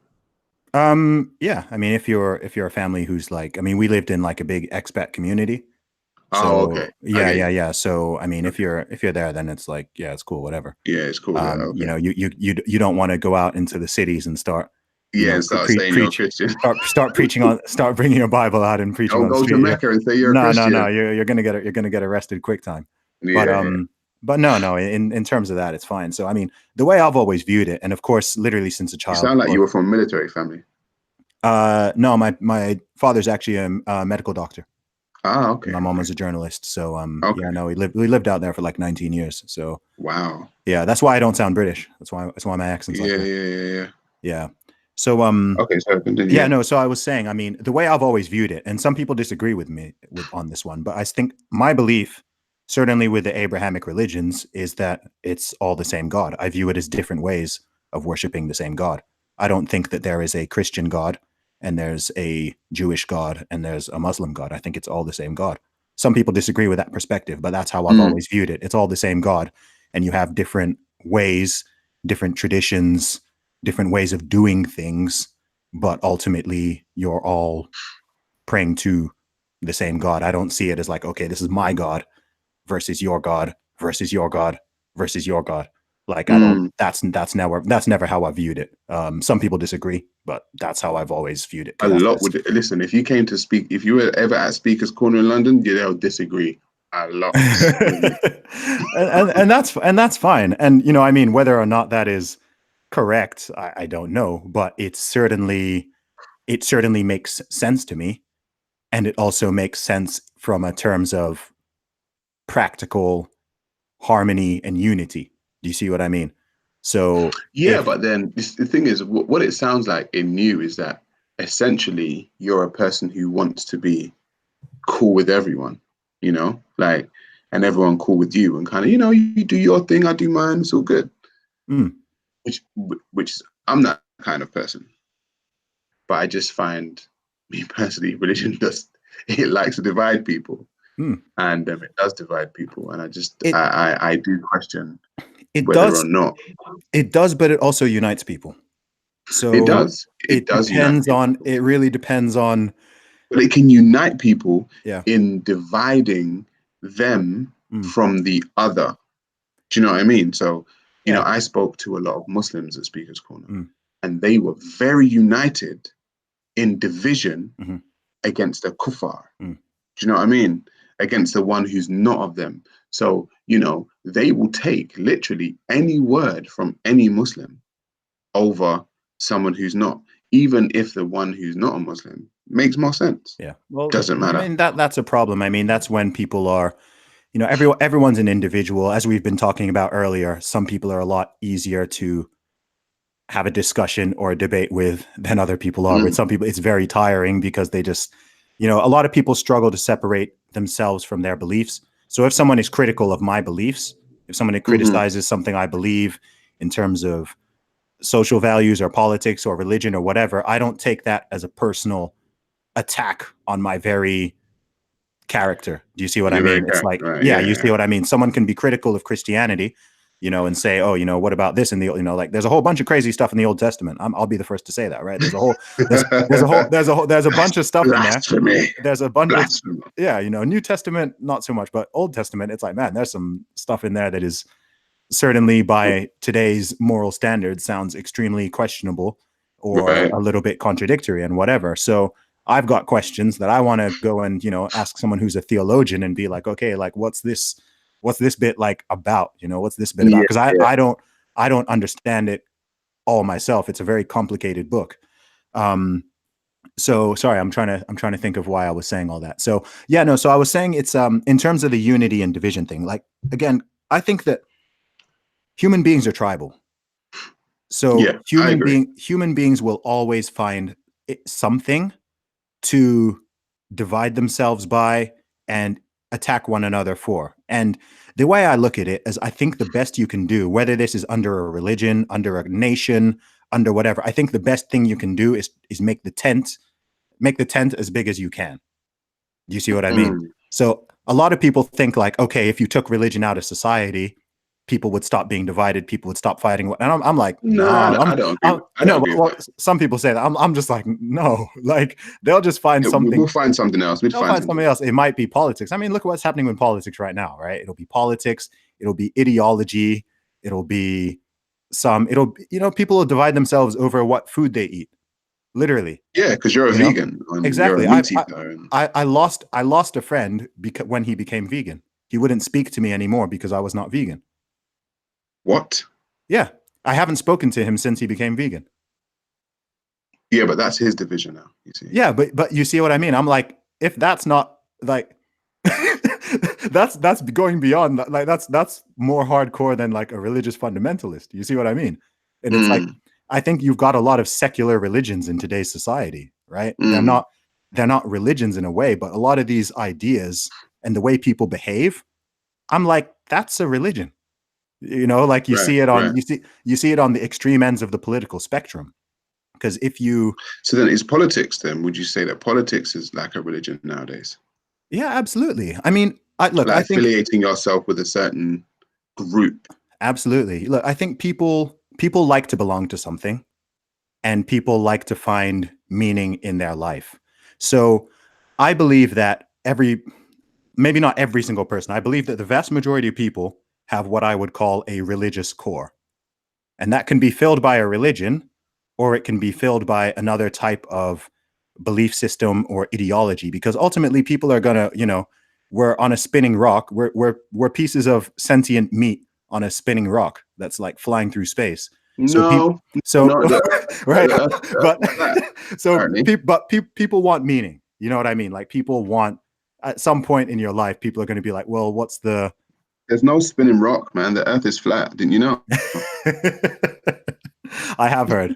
Speaker 1: Yeah. I mean, if you're a family who's like, I mean, we lived in like a big expat community.
Speaker 2: Oh,
Speaker 1: So
Speaker 2: okay. I
Speaker 1: yeah,
Speaker 2: get
Speaker 1: yeah,
Speaker 2: you.
Speaker 1: yeah. So I mean, if
Speaker 2: Okay.
Speaker 1: you're there, then it's like, yeah, it's cool, whatever.
Speaker 2: Yeah, it's cool. Yeah,
Speaker 1: You
Speaker 2: okay.
Speaker 1: know, you don't want to go out into the cities and start,
Speaker 2: Yeah, and start saying you're a
Speaker 1: preach,
Speaker 2: Christian.
Speaker 1: start preaching start bringing a Bible out and preaching
Speaker 2: Don't
Speaker 1: on the
Speaker 2: go to
Speaker 1: street. Yeah.
Speaker 2: Mecca and say you're a
Speaker 1: No,
Speaker 2: Christian.
Speaker 1: you're gonna get arrested quick time. But
Speaker 2: Yeah, yeah.
Speaker 1: no, in terms of that, it's fine. So I mean, the way I've always viewed it, and of course, literally since a
Speaker 2: You
Speaker 1: child,
Speaker 2: sound
Speaker 1: of
Speaker 2: like you
Speaker 1: course,
Speaker 2: were from a military family.
Speaker 1: no, my father's actually a medical doctor.
Speaker 2: Ah, okay,
Speaker 1: My mom
Speaker 2: okay,
Speaker 1: was a journalist, so
Speaker 2: okay.
Speaker 1: yeah, no, we lived out there for like 19 years. So
Speaker 2: Wow.
Speaker 1: yeah, that's why I don't sound British. That's why my accent's like
Speaker 2: Yeah,
Speaker 1: that.
Speaker 2: yeah, yeah, yeah.
Speaker 1: Yeah. So
Speaker 2: Okay, so continue.
Speaker 1: yeah,
Speaker 2: Yeah.
Speaker 1: no, so I was saying, I mean, the way I've always viewed it, and some people disagree with me on this one, but I think my belief, certainly with the Abrahamic religions, is that it's all the same God. I view it as different ways of worshiping the same God. I don't think that there is a Christian God and there's a Jewish God and there's a Muslim God. I think it's all the same God. Some people disagree with that perspective, but that's how I've
Speaker 2: Mm.
Speaker 1: always viewed it. It's all the same God, and you have different ways, different traditions, different ways of doing things, but ultimately you're all praying to the same God. I don't see it as like, okay, this is my God versus your God versus your God versus your God. Like I don't.
Speaker 2: Mm.
Speaker 1: That's never how I viewed it. Some people disagree, but that's how I've always viewed it.
Speaker 2: A
Speaker 1: Because
Speaker 2: lot would listen. If you came to speak, if you were ever at Speaker's Corner in London, yeah, they'll disagree a lot with you.
Speaker 1: and that's fine. And you know, I mean, whether or not that is correct, I don't know, but it certainly makes sense to me. And it also makes sense from a terms of practical harmony and unity. Do you see what I mean? So
Speaker 2: Yeah,
Speaker 1: if
Speaker 2: but then the thing is, what it sounds like in you is that essentially you're a person who wants to be cool with everyone, you know, like, and everyone cool with you, and kind of, you know, you do your thing, I do mine, it's all good.
Speaker 1: mm,
Speaker 2: Which, I'm that kind of person, but I just find, me personally, religion does, it likes to divide people,
Speaker 1: mm,
Speaker 2: and it does divide people, and
Speaker 1: it
Speaker 2: I do question
Speaker 1: it
Speaker 2: whether or
Speaker 1: does
Speaker 2: not
Speaker 1: it does, but it also unites people.
Speaker 2: it
Speaker 1: So
Speaker 2: does. It
Speaker 1: it
Speaker 2: does unite
Speaker 1: depends
Speaker 2: people,
Speaker 1: on. It really depends on.
Speaker 2: but it can unite people
Speaker 1: Yeah.
Speaker 2: in dividing them
Speaker 1: Mm,
Speaker 2: from the other. Do you know what I mean? So, you know,
Speaker 1: yeah.
Speaker 2: I spoke to a lot of Muslims at Speaker's Corner,
Speaker 1: Mm,
Speaker 2: and they were very united in division
Speaker 1: hmm
Speaker 2: against the kuffar.
Speaker 1: mm,
Speaker 2: Do you know what I mean? Against the one who's not of them. So, you know, they will take literally any word from any Muslim over someone who's not. even if the one who's not a Muslim makes more sense.
Speaker 1: Yeah. Well,
Speaker 2: Doesn't
Speaker 1: I
Speaker 2: matter.
Speaker 1: mean, that's a problem. I mean, that's when people are, you know, everyone's an individual. As we've been talking about earlier, some people are a lot easier to have a discussion or a debate with than other people are. With some people, it's very tiring because they just, you know, a lot of people struggle to separate themselves from their beliefs. So if someone is critical of my beliefs, if someone criticizes something I believe in terms of social values or politics or religion or whatever, I don't take that as a personal attack on my very character. Do you see what I
Speaker 2: You're very
Speaker 1: mean? It's
Speaker 2: correct.
Speaker 1: like,
Speaker 2: Right.
Speaker 1: yeah,
Speaker 2: Yeah.
Speaker 1: you see what I mean? Someone can be critical of Christianity, you know, and say, oh, you know, what about this in the, you know, like there's a whole bunch of crazy stuff in the Old Testament. I'll be the first to say that, right? There's a bunch of stuff in there.
Speaker 2: Blasphemy.
Speaker 1: There's a bunch of,
Speaker 2: Blasphemy.
Speaker 1: yeah, you know, New Testament, not so much, but Old Testament, it's like, man, there's some stuff in there that is certainly by today's moral standards sounds extremely questionable or
Speaker 2: Right.
Speaker 1: a little bit contradictory and whatever. So I've got questions that I want to go and, you know, ask someone who's a theologian and be like, okay, like what's this bit like about, you know, what's this bit about?
Speaker 2: Yeah.
Speaker 1: Because I don't understand it all myself. It's a very complicated book. So sorry, I'm trying to think of why I was saying all that. So yeah, no, so I was saying it's in terms of the unity and division thing, like again, I think that human beings are tribal. So
Speaker 2: Yeah, I agree.
Speaker 1: human beings will always find something to divide themselves by and attack one another for. And the way I look at it is I think the best you can do, whether this is under a religion, under a nation, under whatever, I think the best thing you can do is make the tent as big as you can. Do you see what I mean? So a lot of people think like, okay, if you took religion out of society, people would stop being divided. People would stop fighting. And I'm like,
Speaker 2: No, I don't agree. I don't agree with that.
Speaker 1: Some people say that. I'm just like, no, like they'll just find something.
Speaker 2: We'll find something else.
Speaker 1: They'll find something else. It might be politics. I mean, look at what's happening with politics right now, right? It'll be politics. It'll be ideology. It'll be you know, people will divide themselves over what food they eat. Literally.
Speaker 2: Yeah, because you're a vegan.
Speaker 1: Exactly.
Speaker 2: You're a meat eater.
Speaker 1: I lost a friend when he became vegan. He wouldn't speak to me anymore because I was not vegan.
Speaker 2: What?
Speaker 1: Yeah. I haven't spoken to him since he became vegan.
Speaker 2: Yeah, but that's his division now, you see.
Speaker 1: Yeah, but you see what I mean? I'm like, if that's not like that's going beyond, like that's more hardcore than like a religious fundamentalist. You see what I mean? And it's like, I think you've got a lot of secular religions in today's society, right? They're not religions in a way, but a lot of these ideas and the way people behave, I'm like, that's a religion. You know, like you see it on the extreme ends of the political spectrum. Because
Speaker 2: so then is politics then? Would you say that politics is like a religion nowadays?
Speaker 1: Yeah, absolutely. I mean, I think
Speaker 2: affiliating yourself with a certain group.
Speaker 1: Absolutely. Look, I think people like to belong to something, and people like to find meaning in their life. So I believe that maybe not every single person, I believe that the vast majority of people have what I would call a religious core. And that can be filled by a religion, or it can be filled by another type of belief system or ideology, because ultimately people are gonna, you know, we're on a spinning rock. We're pieces of sentient meat on a spinning rock that's like flying through space. Right. But people want meaning. You know what I mean? Like people want, at some point in your life, people are going to be like, well,
Speaker 2: there's no spinning rock, man. The earth is flat. Didn't you know?
Speaker 1: I have heard.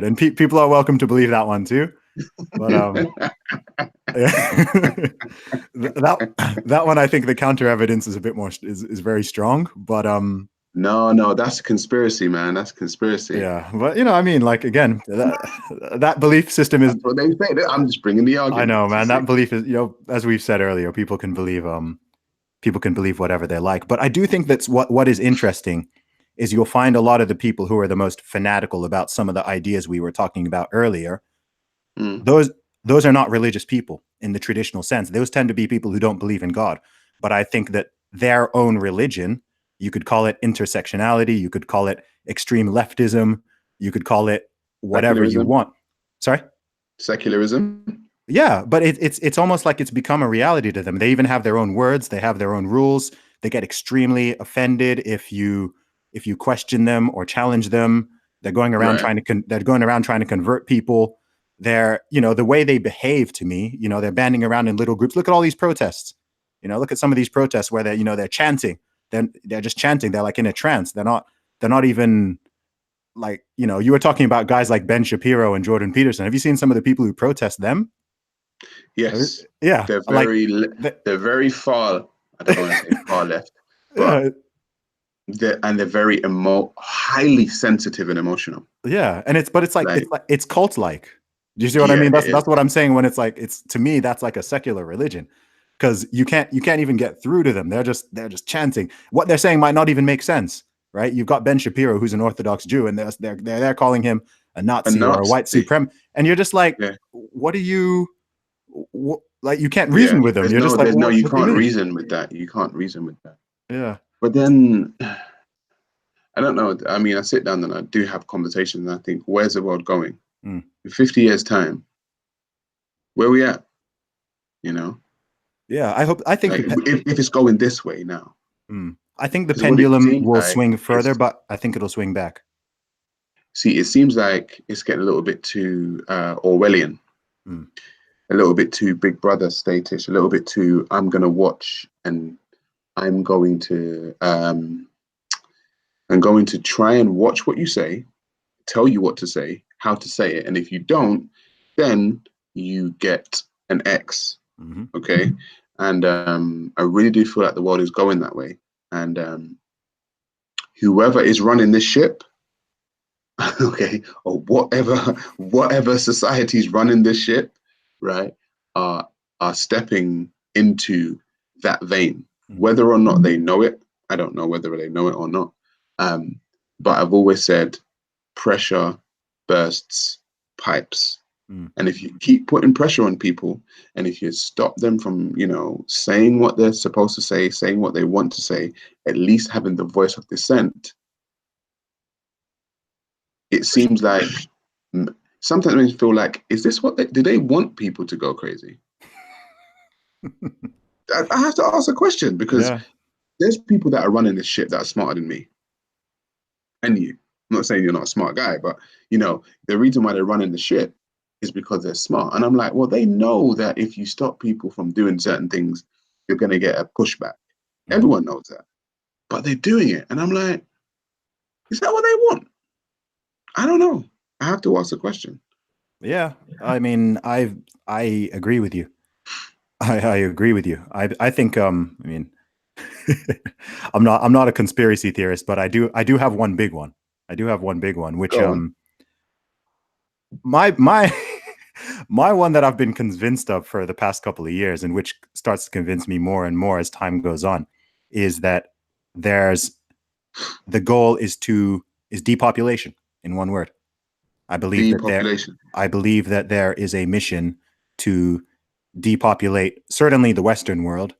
Speaker 1: And people are welcome to believe that one too. But that one, I think the counter evidence is a bit more is very strong. But
Speaker 2: no, that's a conspiracy, man. That's a conspiracy.
Speaker 1: Yeah, but you know, I mean, like again, that belief system is.
Speaker 2: That's what they say. I'm just bringing the argument.
Speaker 1: I know, man. That belief is, you know, as we've said earlier, people can believe whatever they like. But I do think that's what is interesting is you'll find a lot of the people who are the most fanatical about some of the ideas we were talking about earlier. Those are not religious people in the traditional sense. Those tend to be people who don't believe in God. But I think that their own religion, you could call it intersectionality, you could call it extreme leftism, you could call it whatever you want. Sorry?
Speaker 2: Secularism?
Speaker 1: Yeah, but it's almost like it's become a reality to them. They even have their own words, they have their own rules. They get extremely offended if you question them or challenge them. They're going around
Speaker 2: Right.
Speaker 1: trying to convert people. They're, the way they behave to me, they're banding around in little groups. Look at all these protests. Look at some of these protests where they're chanting. They're just chanting. They're like in a trance. They're not even like, you were talking about guys like Ben Shapiro and Jordan Peterson. Have you seen some of the people who protest them?
Speaker 2: Yes.
Speaker 1: Yeah.
Speaker 2: They're
Speaker 1: Like,
Speaker 2: they're very far. I don't want to say far left, but
Speaker 1: yeah.
Speaker 2: they're very highly sensitive and emotional.
Speaker 1: Yeah. And it's cult like. Do you see what I
Speaker 2: Yeah,
Speaker 1: mean?
Speaker 2: it is.
Speaker 1: That's what I'm saying when it's to me, that's like a secular religion. Because you can't even get through to them. They're just chanting. What they're saying might not even make sense, right? You've got Ben Shapiro, who's an Orthodox Jew, and they're calling him a
Speaker 2: A
Speaker 1: Nazi or a white
Speaker 2: Nazi.
Speaker 1: supremacist, and you're just like,
Speaker 2: Yeah.
Speaker 1: what are you? Like you can't
Speaker 2: Yeah.
Speaker 1: reason with them. You're just like,
Speaker 2: There's no, you
Speaker 1: what do you
Speaker 2: can't
Speaker 1: mean?
Speaker 2: reason with that. You can't reason with that.
Speaker 1: Yeah.
Speaker 2: But then I don't know. I mean, I sit down and I do have conversations and I think, where's the world going?
Speaker 1: Mm.
Speaker 2: In 50 years' time, where are we at? You know?
Speaker 1: Yeah. I think
Speaker 2: Like, if it's going this way now.
Speaker 1: I think the
Speaker 2: Because what it
Speaker 1: pendulum
Speaker 2: seems
Speaker 1: will
Speaker 2: like
Speaker 1: swing
Speaker 2: is,
Speaker 1: further, but I think it'll swing back.
Speaker 2: see, it seems like it's getting a little bit too Orwellian,
Speaker 1: Mm.
Speaker 2: a little bit too Big Brother status, a little bit too I'm gonna watch and I'm going to try and watch what you say, tell you what to say, how to say it, and if you don't, then you get an X.
Speaker 1: Mm-hmm.
Speaker 2: Okay, and I really do feel like the world is going that way, and whoever is running this ship, okay, or whatever society's running this ship, right, are stepping into that vein. Whether or not they know it, I don't know whether they know it or not. But I've always said pressure bursts pipes. And if you keep putting pressure on people, and if you stop them from, saying what they're supposed to say, saying what they want to say, at least having the voice of dissent, it seems like sometimes I feel like, is this what do they want people to go crazy? I have to ask a question because
Speaker 1: Yeah.
Speaker 2: there's people that are running this shit that are smarter than me and you. I'm not saying you're not a smart guy, but the reason why they're running the shit is because they're smart. And I'm like, well, they know that if you stop people from doing certain things, you're going to get a pushback. Everyone knows that, but they're doing it. And I'm like, is that what they want? I don't know. I have to ask the question.
Speaker 1: Yeah. I mean, I agree with you. I agree with you. I think I mean I'm not a conspiracy theorist, but I do have one big one. I do have one big one, which
Speaker 2: Go on.
Speaker 1: my my one that I've been convinced of for the past couple of years, and which starts to convince me more and more as time goes on, is that the goal is depopulation, in one word. I believe
Speaker 2: Depopulation.
Speaker 1: that there is a mission to depopulate certainly the Western world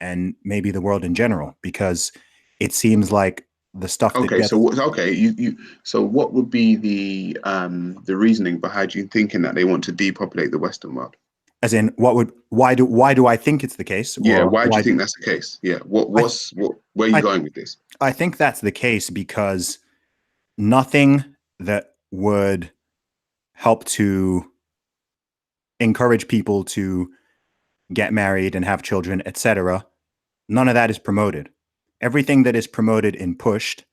Speaker 1: and maybe the world in general, because it seems like the stuff that
Speaker 2: Okay,
Speaker 1: gets,
Speaker 2: so so what would be the reasoning behind you thinking that they want to depopulate the Western world?
Speaker 1: as in why do I think it's the case,
Speaker 2: Yeah,
Speaker 1: or
Speaker 2: why do you
Speaker 1: why
Speaker 2: think that's the case? Yeah,
Speaker 1: I
Speaker 2: where are you
Speaker 1: I
Speaker 2: going with this?
Speaker 1: I think that's the case because nothing that would help to encourage people to get married and have children, etc., none of that is promoted. Everything that is promoted and pushed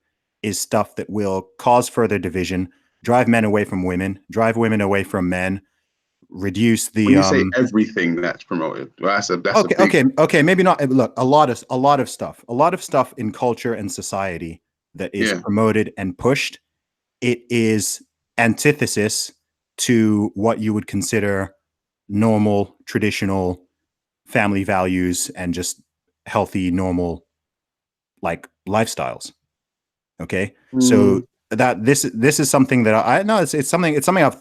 Speaker 1: is stuff that will cause further division, drive men away from women, drive women away from men, reduce
Speaker 2: When
Speaker 1: the
Speaker 2: you say everything that's promoted, well, that's a
Speaker 1: okay,
Speaker 2: big
Speaker 1: maybe not. Look, a lot of stuff in culture and society that is
Speaker 2: yeah.
Speaker 1: promoted and pushed. It is antithesis to what you would consider normal, traditional family values and just healthy, normal like lifestyles. Okay, so
Speaker 2: Mm,
Speaker 1: that this is something that I know it's something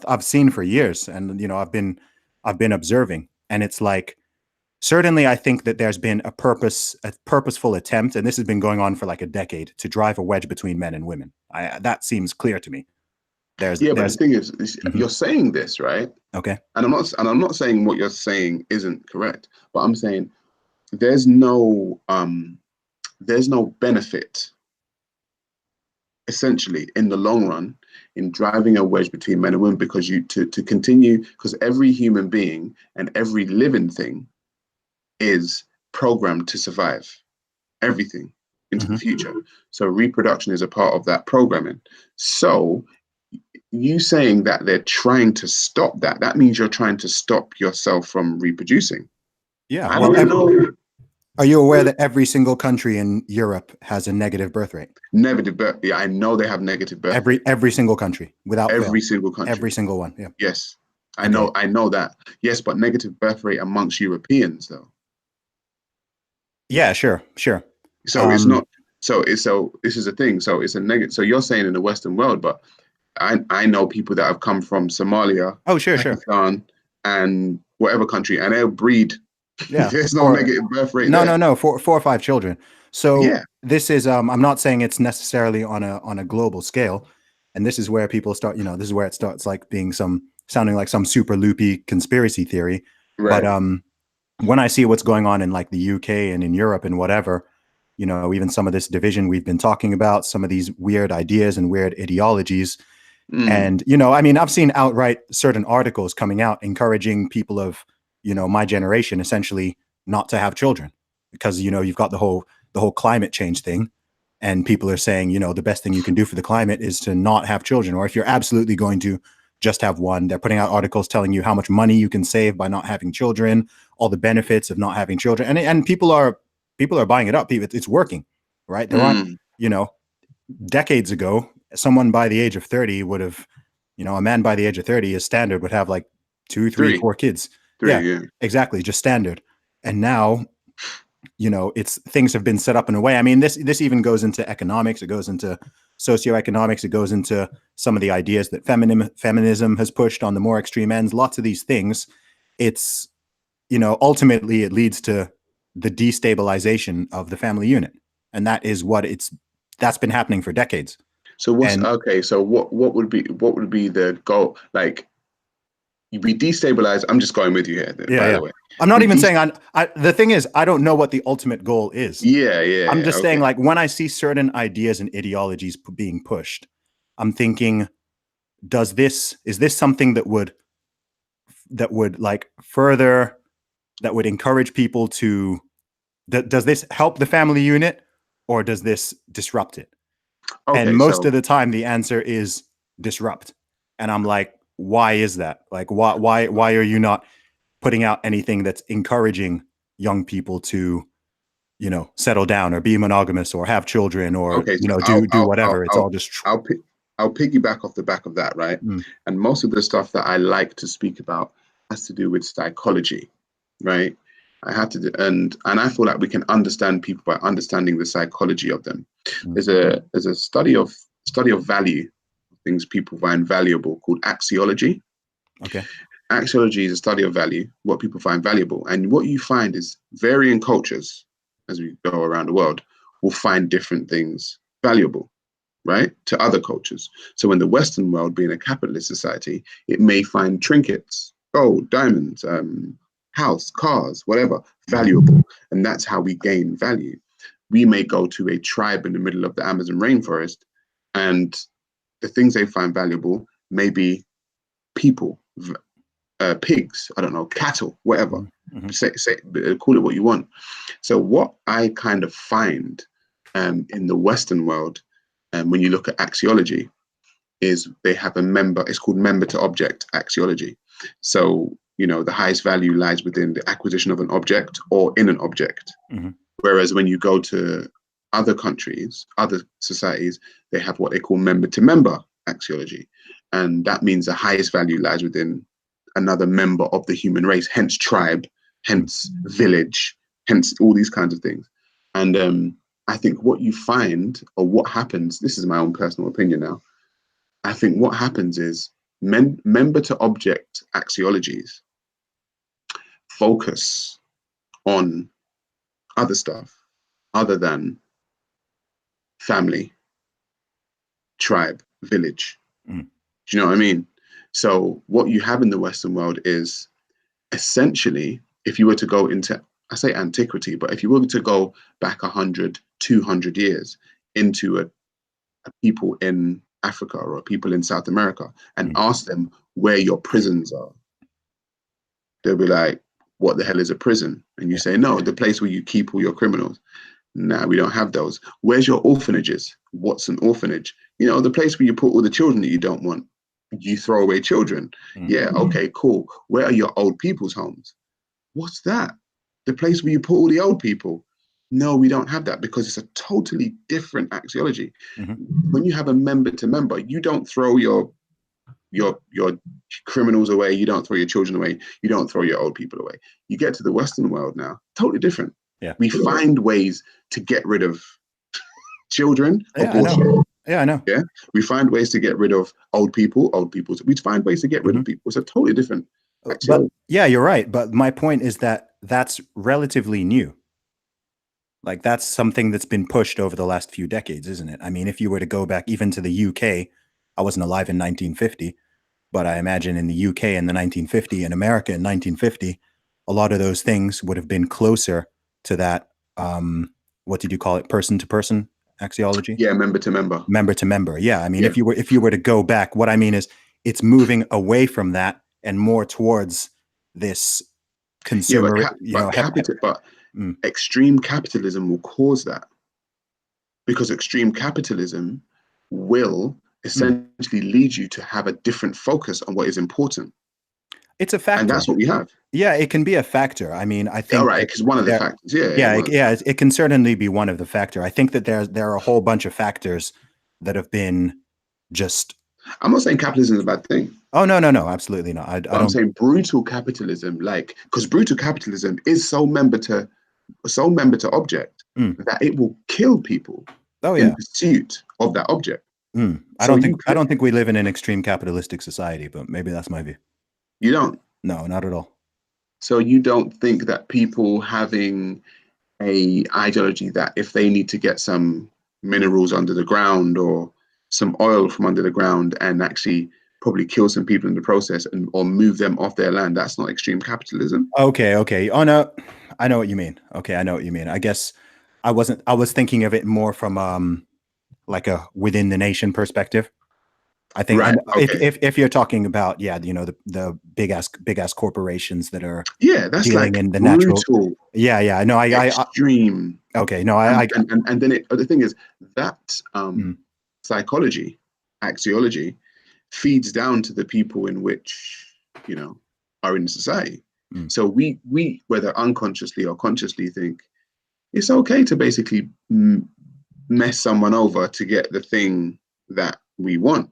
Speaker 1: I've seen for years, and I've been observing, and it's like, certainly I think that there's been a purposeful attempt, and this has been going on for like a decade, to drive a wedge between men and women. That seems clear to me.
Speaker 2: yeah, but the
Speaker 1: There's
Speaker 2: thing is,
Speaker 1: Mhm.
Speaker 2: you're saying this, right?
Speaker 1: Okay.
Speaker 2: And I'm not saying what you're saying isn't correct, but I'm saying there's no benefit essentially in the long run in driving a wedge between men and women, because to continue, because every human being and every living thing is programmed to survive, everything into the future. So reproduction is a part of that programming. So you saying that they're trying to stop that, that means you're trying to stop yourself from reproducing.
Speaker 1: Yeah.
Speaker 2: I
Speaker 1: Well,
Speaker 2: don't know.
Speaker 1: are you aware that every single country in Europe has a negative birth rate?
Speaker 2: Negative birth. Yeah, I know they have negative birth rate.
Speaker 1: Every single country, without fail.
Speaker 2: Every single country.
Speaker 1: Every single one. Yeah.
Speaker 2: Yes. I
Speaker 1: Okay.
Speaker 2: know that. Yes, but negative birth rate amongst Europeans though.
Speaker 1: Yeah, sure.
Speaker 2: So it's not, so this is the thing. So it's a negative. So you're saying in the Western world, but I know people that have come from Somalia,
Speaker 1: Oh, sure.
Speaker 2: Pakistan, and whatever country, and they'll breed.
Speaker 1: Yeah.
Speaker 2: There's no negative birth rate.
Speaker 1: No. 4 or 5 children. So
Speaker 2: yeah,
Speaker 1: this is I'm not saying it's necessarily on a global scale, and this is where people start. This is where it starts like being sounding like some super loopy conspiracy theory.
Speaker 2: right.
Speaker 1: But when I see what's going on in like the UK and in Europe and whatever, even some of this division we've been talking about, some of these weird ideas and weird ideologies. And, I mean, I've seen outright certain articles coming out encouraging people of, my generation essentially not to have children because, you've got the whole climate change thing. And people are saying, the best thing you can do for the climate is to not have children. Or if you're absolutely going to just have one, they're putting out articles telling you how much money you can save by not having children, all the benefits of not having children. And people are buying it up. It's working, right? There aren't, decades ago, someone by the age of 30 would have, a man by the age of 30 is standard would have like 2, 3, 4 kids.
Speaker 2: Yeah,
Speaker 1: exactly. Just standard. And now, it's things have been set up in a way. I mean, this even goes into economics. It goes into socioeconomics. It goes into some of the ideas that feminism has pushed on the more extreme ends. Lots of these things. It's, ultimately it leads to the destabilization of the family unit. And that is that's been happening for decades.
Speaker 2: So what would be the goal? Like, you be destabilized. I'm just going with you here, by the way.
Speaker 1: I'm not even saying the thing is, I don't know what the ultimate goal is.
Speaker 2: Yeah.
Speaker 1: I'm just saying, like, when I see certain ideas and ideologies being pushed, I'm thinking, is this something that would like further, that would encourage people to, does this help the family unit or does this disrupt it?
Speaker 2: Okay,
Speaker 1: and most of the time the answer is disrupt. And I'm like, why is that? Like, why are you not putting out anything that's encouraging young people to, settle down or be monogamous or have children or, do whatever. It's all just.
Speaker 2: I'll piggyback off the back of that, right? And most of the stuff that I like to speak about has to do with psychology, right? I have to, and I feel like we can understand people by understanding the psychology of them. There's a study of value, things people find valuable, called axiology.
Speaker 1: Okay.
Speaker 2: Axiology is a study of value, what people find valuable, and what you find is varying cultures, as we go around the world, will find different things valuable, right, to other cultures. So in the Western world, being a capitalist society, it may find trinkets, gold, diamonds, house, cars, whatever, valuable. And that's how we gain value. We may go to a tribe in the middle of the Amazon rainforest, and the things they find valuable may be people, pigs, I don't know, cattle, whatever. Say, call it what you want. So what I kind of find in the Western world, when you look at axiology, is they have it's called member to object axiology. So, the highest value lies within the acquisition of an object or in an object. Whereas when you go to other countries, other societies, they have what they call member to member axiology. And that means the highest value lies within another member of the human race, hence tribe, hence village, hence all these kinds of things. And I think what you find, or what happens, this is my own personal opinion now, I think what happens is member to object axiologies focus on other stuff other than family, tribe, village. Do you know what I mean? So what you have in the Western world is essentially, if you were to go into, I say antiquity, but if you were to go back 100, 200 years into a people in Africa or people in South America and ask them where your prisons are, they'll be like, what the hell is a prison? And you say, no, the place where you keep all your criminals. Nah, we don't have those. Where's your orphanages? What's an orphanage? You know, the place where you put all the children that you don't want. You throw away children. Yeah, okay, cool. Where are your old people's homes? What's that? The place where you put all the old people. No, we don't have that because it's a totally different axiology. When you have a member to member, you don't throw your criminals away, you don't throw your children away, you don't throw your old people away. You get to the Western world now, totally different.
Speaker 1: Yeah.
Speaker 2: We find ways to get rid of children, abortion.
Speaker 1: I know.
Speaker 2: Yeah. We find ways to get rid of old people. We find ways to get rid of people. It's a totally different axiology.
Speaker 1: But yeah, you're right. But my point is that that's relatively new. Like that's something that's been pushed over the last few decades, isn't it? I mean, if you were to go back even to the UK, I wasn't alive in 1950, but I imagine in the UK in the 1950, in America in 1950, a lot of those things would have been closer to that. What did you call it? Person to person axiology?
Speaker 2: Yeah, member to member.
Speaker 1: Member to member. Yeah. I mean, if you were to go back, what I mean is it's moving away from that and more towards this consumer.
Speaker 2: But extreme capitalism will cause that, because extreme capitalism will essentially lead you to have a different focus on what is important.
Speaker 1: It's a factor.
Speaker 2: And that's what we have.
Speaker 1: Yeah, it can be a factor. I mean, I think.
Speaker 2: All right, because one of the factors.
Speaker 1: It can certainly be one of the factor. I think that there are a whole bunch of factors that have been just.
Speaker 2: I'm not saying capitalism is a bad thing.
Speaker 1: Oh, no, absolutely not.
Speaker 2: I'm saying brutal capitalism, because brutal capitalism is so member to object that it will kill people in pursuit of that object.
Speaker 1: I don't think we live in an extreme capitalistic society, but maybe that's my view.
Speaker 2: You don't?
Speaker 1: No, not at all.
Speaker 2: So you don't think that people having a ideology that if they need to get some minerals under the ground or some oil from under the ground and actually probably kill some people in the process or move them off their land, that's not extreme capitalism?
Speaker 1: Okay. Oh no, I know what you mean. Okay, I know what you mean. I guess I was thinking of it more from like a within the nation perspective. I think if you're talking about the big ass corporations that are
Speaker 2: that's
Speaker 1: dealing
Speaker 2: like
Speaker 1: in the
Speaker 2: brutal,
Speaker 1: natural no
Speaker 2: extreme.
Speaker 1: Okay, no,
Speaker 2: and then the thing is that psychology, axiology, feeds down to the people in which are in society. So we whether unconsciously or consciously think it's okay to basically mess someone over to get the thing that we want.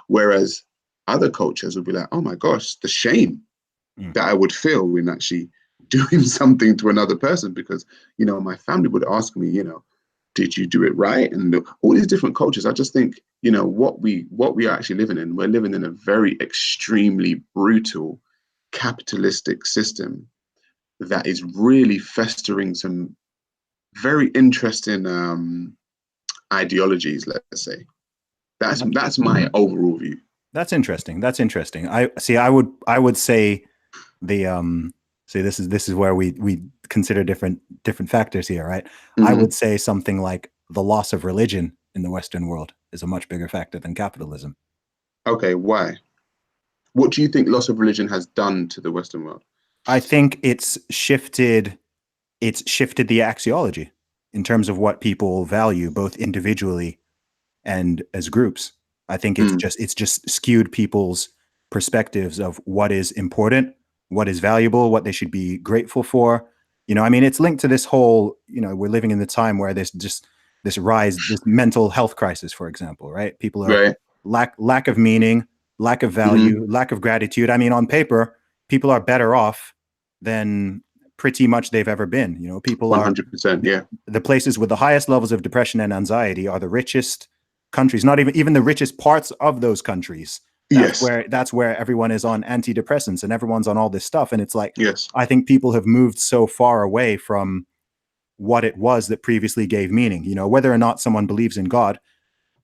Speaker 2: Whereas other cultures would be like, oh my gosh, the shame that I would feel in actually doing something to another person, because my family would ask me, did you do it right? And all these different cultures. I just think what we are actually living in, we're living in a very extremely brutal capitalistic system that is really festering some very interesting ideologies, let's say. That's my overall view.
Speaker 1: That's interesting. I would say this is where we consider different factors here, right? I would say something like the loss of religion in the Western world is a much bigger factor than capitalism.
Speaker 2: Okay, why? What do you think loss of religion has done to the Western world?
Speaker 1: I think it's shifted the axiology in terms of what people value, both individually and as groups. I think it's just skewed people's perspectives of what is important, what is valuable, what they should be grateful for. I mean, it's linked to this whole, we're living in the time where there's just this rise, this mental health crisis, for example, right? People are lack of meaning, lack of value, lack of gratitude. I mean, on paper, people are better off than pretty much they've ever been. People
Speaker 2: 100%,
Speaker 1: are the places with the highest levels of depression and anxiety are the richest countries, not even the richest parts of those countries. That's where everyone is on antidepressants and everyone's on all this stuff. And it's like, I think people have moved so far away from what it was that previously gave meaning. Whether or not someone believes in God,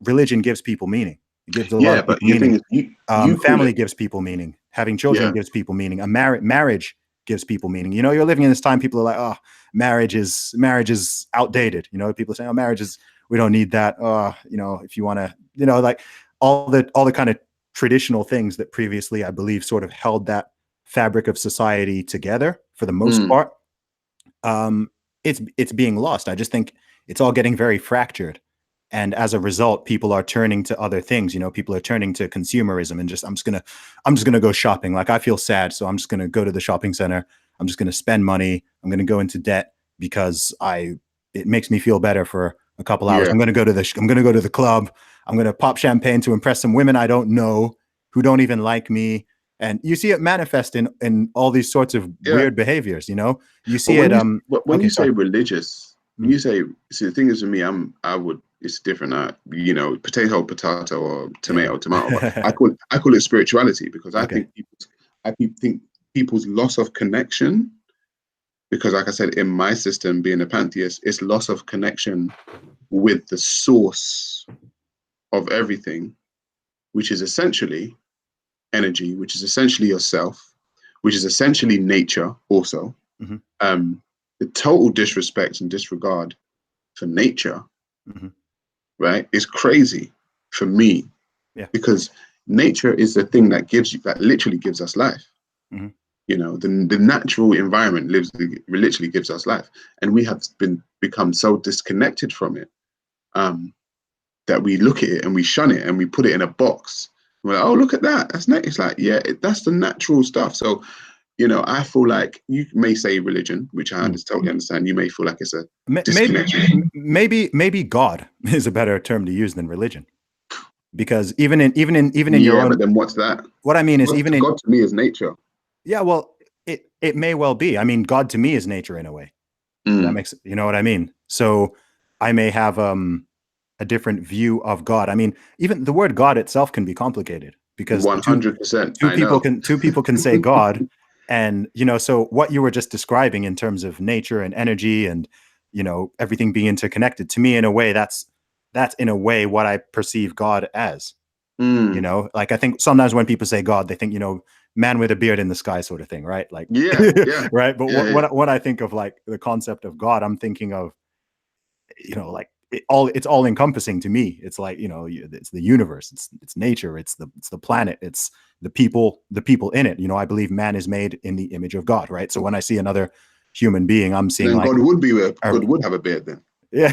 Speaker 1: religion gives people meaning. It gives a lot of people meaning. Family gives people meaning. Having children gives people meaning. A marriage gives people meaning. You're living in this time. People are like, oh, marriage is outdated. People say, oh, marriage is we don't need that. You know, if you want to, you know, like all the kind of traditional things that previously, I believe, sort of held that fabric of society together for the most part. It's being lost. I just think it's all getting very fractured. And as a result, people are turning to other things. You know, people are turning to consumerism and just I'm just gonna go shopping. Like I feel sad, so I'm just gonna go to the shopping center. I'm just gonna spend money. I'm gonna go into debt because it makes me feel better for a couple hours.
Speaker 2: Yeah.
Speaker 1: I'm gonna go to the club. I'm gonna pop champagne to impress some women I don't know who don't even like me. And you see it manifest in all these sorts of weird behaviors. You know, you see it.
Speaker 2: When
Speaker 1: Okay,
Speaker 2: you say
Speaker 1: sorry.
Speaker 2: religious, when you say, see, the thing is, for me, it's different. You know, potato, potato, or tomato,
Speaker 1: Yeah.
Speaker 2: tomato. But I call it spirituality, because I
Speaker 1: Okay.
Speaker 2: think people's loss of connection, because like I said, in my system, being a pantheist, it's loss of connection with the source of everything, which is essentially energy, which is essentially yourself, which is essentially nature also.
Speaker 1: Mm-hmm.
Speaker 2: The total disrespect and disregard for nature,
Speaker 1: Mm-hmm.
Speaker 2: right, is crazy for me,
Speaker 1: Yeah.
Speaker 2: because nature is the thing that literally gives us life.
Speaker 1: Mm-hmm.
Speaker 2: You know, the natural environment literally gives us life, and we have become so disconnected from it, that we look at it and we shun it and we put it in a box. We're like, oh, look at that, that's nice. It's like, yeah, that's the natural stuff. So, you know, I feel like you may say religion, which I totally understand. You may feel like it's a disconnection.
Speaker 1: Maybe God is a better term to use than religion, because even in your
Speaker 2: Yeah,
Speaker 1: own.
Speaker 2: but then what's that?
Speaker 1: What I mean is,
Speaker 2: God to me is nature.
Speaker 1: yeah, well, it may well be. I mean, God to me is nature in a way. That makes, you know what I mean. So I may have a different view of God. I mean, even the word God itself can be complicated, because
Speaker 2: 100%. I know.
Speaker 1: two people can say God, and you know, so what you were just describing in terms of nature and energy and, you know, everything being interconnected, to me, in a way, that's in a way what I perceive God as. You know, like I think sometimes when people say God, they think, you know, man with a beard in the sky sort of thing, right? Like,
Speaker 2: Yeah, yeah,
Speaker 1: right. But
Speaker 2: yeah, yeah.
Speaker 1: what I think of, like, the concept of God, I'm thinking of, you know, like it's all encompassing to me. It's like, you know, it's the universe, it's nature, it's the planet, it's the people in it. You know, I believe man is made in the image of God, right? So when I see another human being, I'm seeing,
Speaker 2: Then
Speaker 1: like,
Speaker 2: God would have a beard then.
Speaker 1: yeah,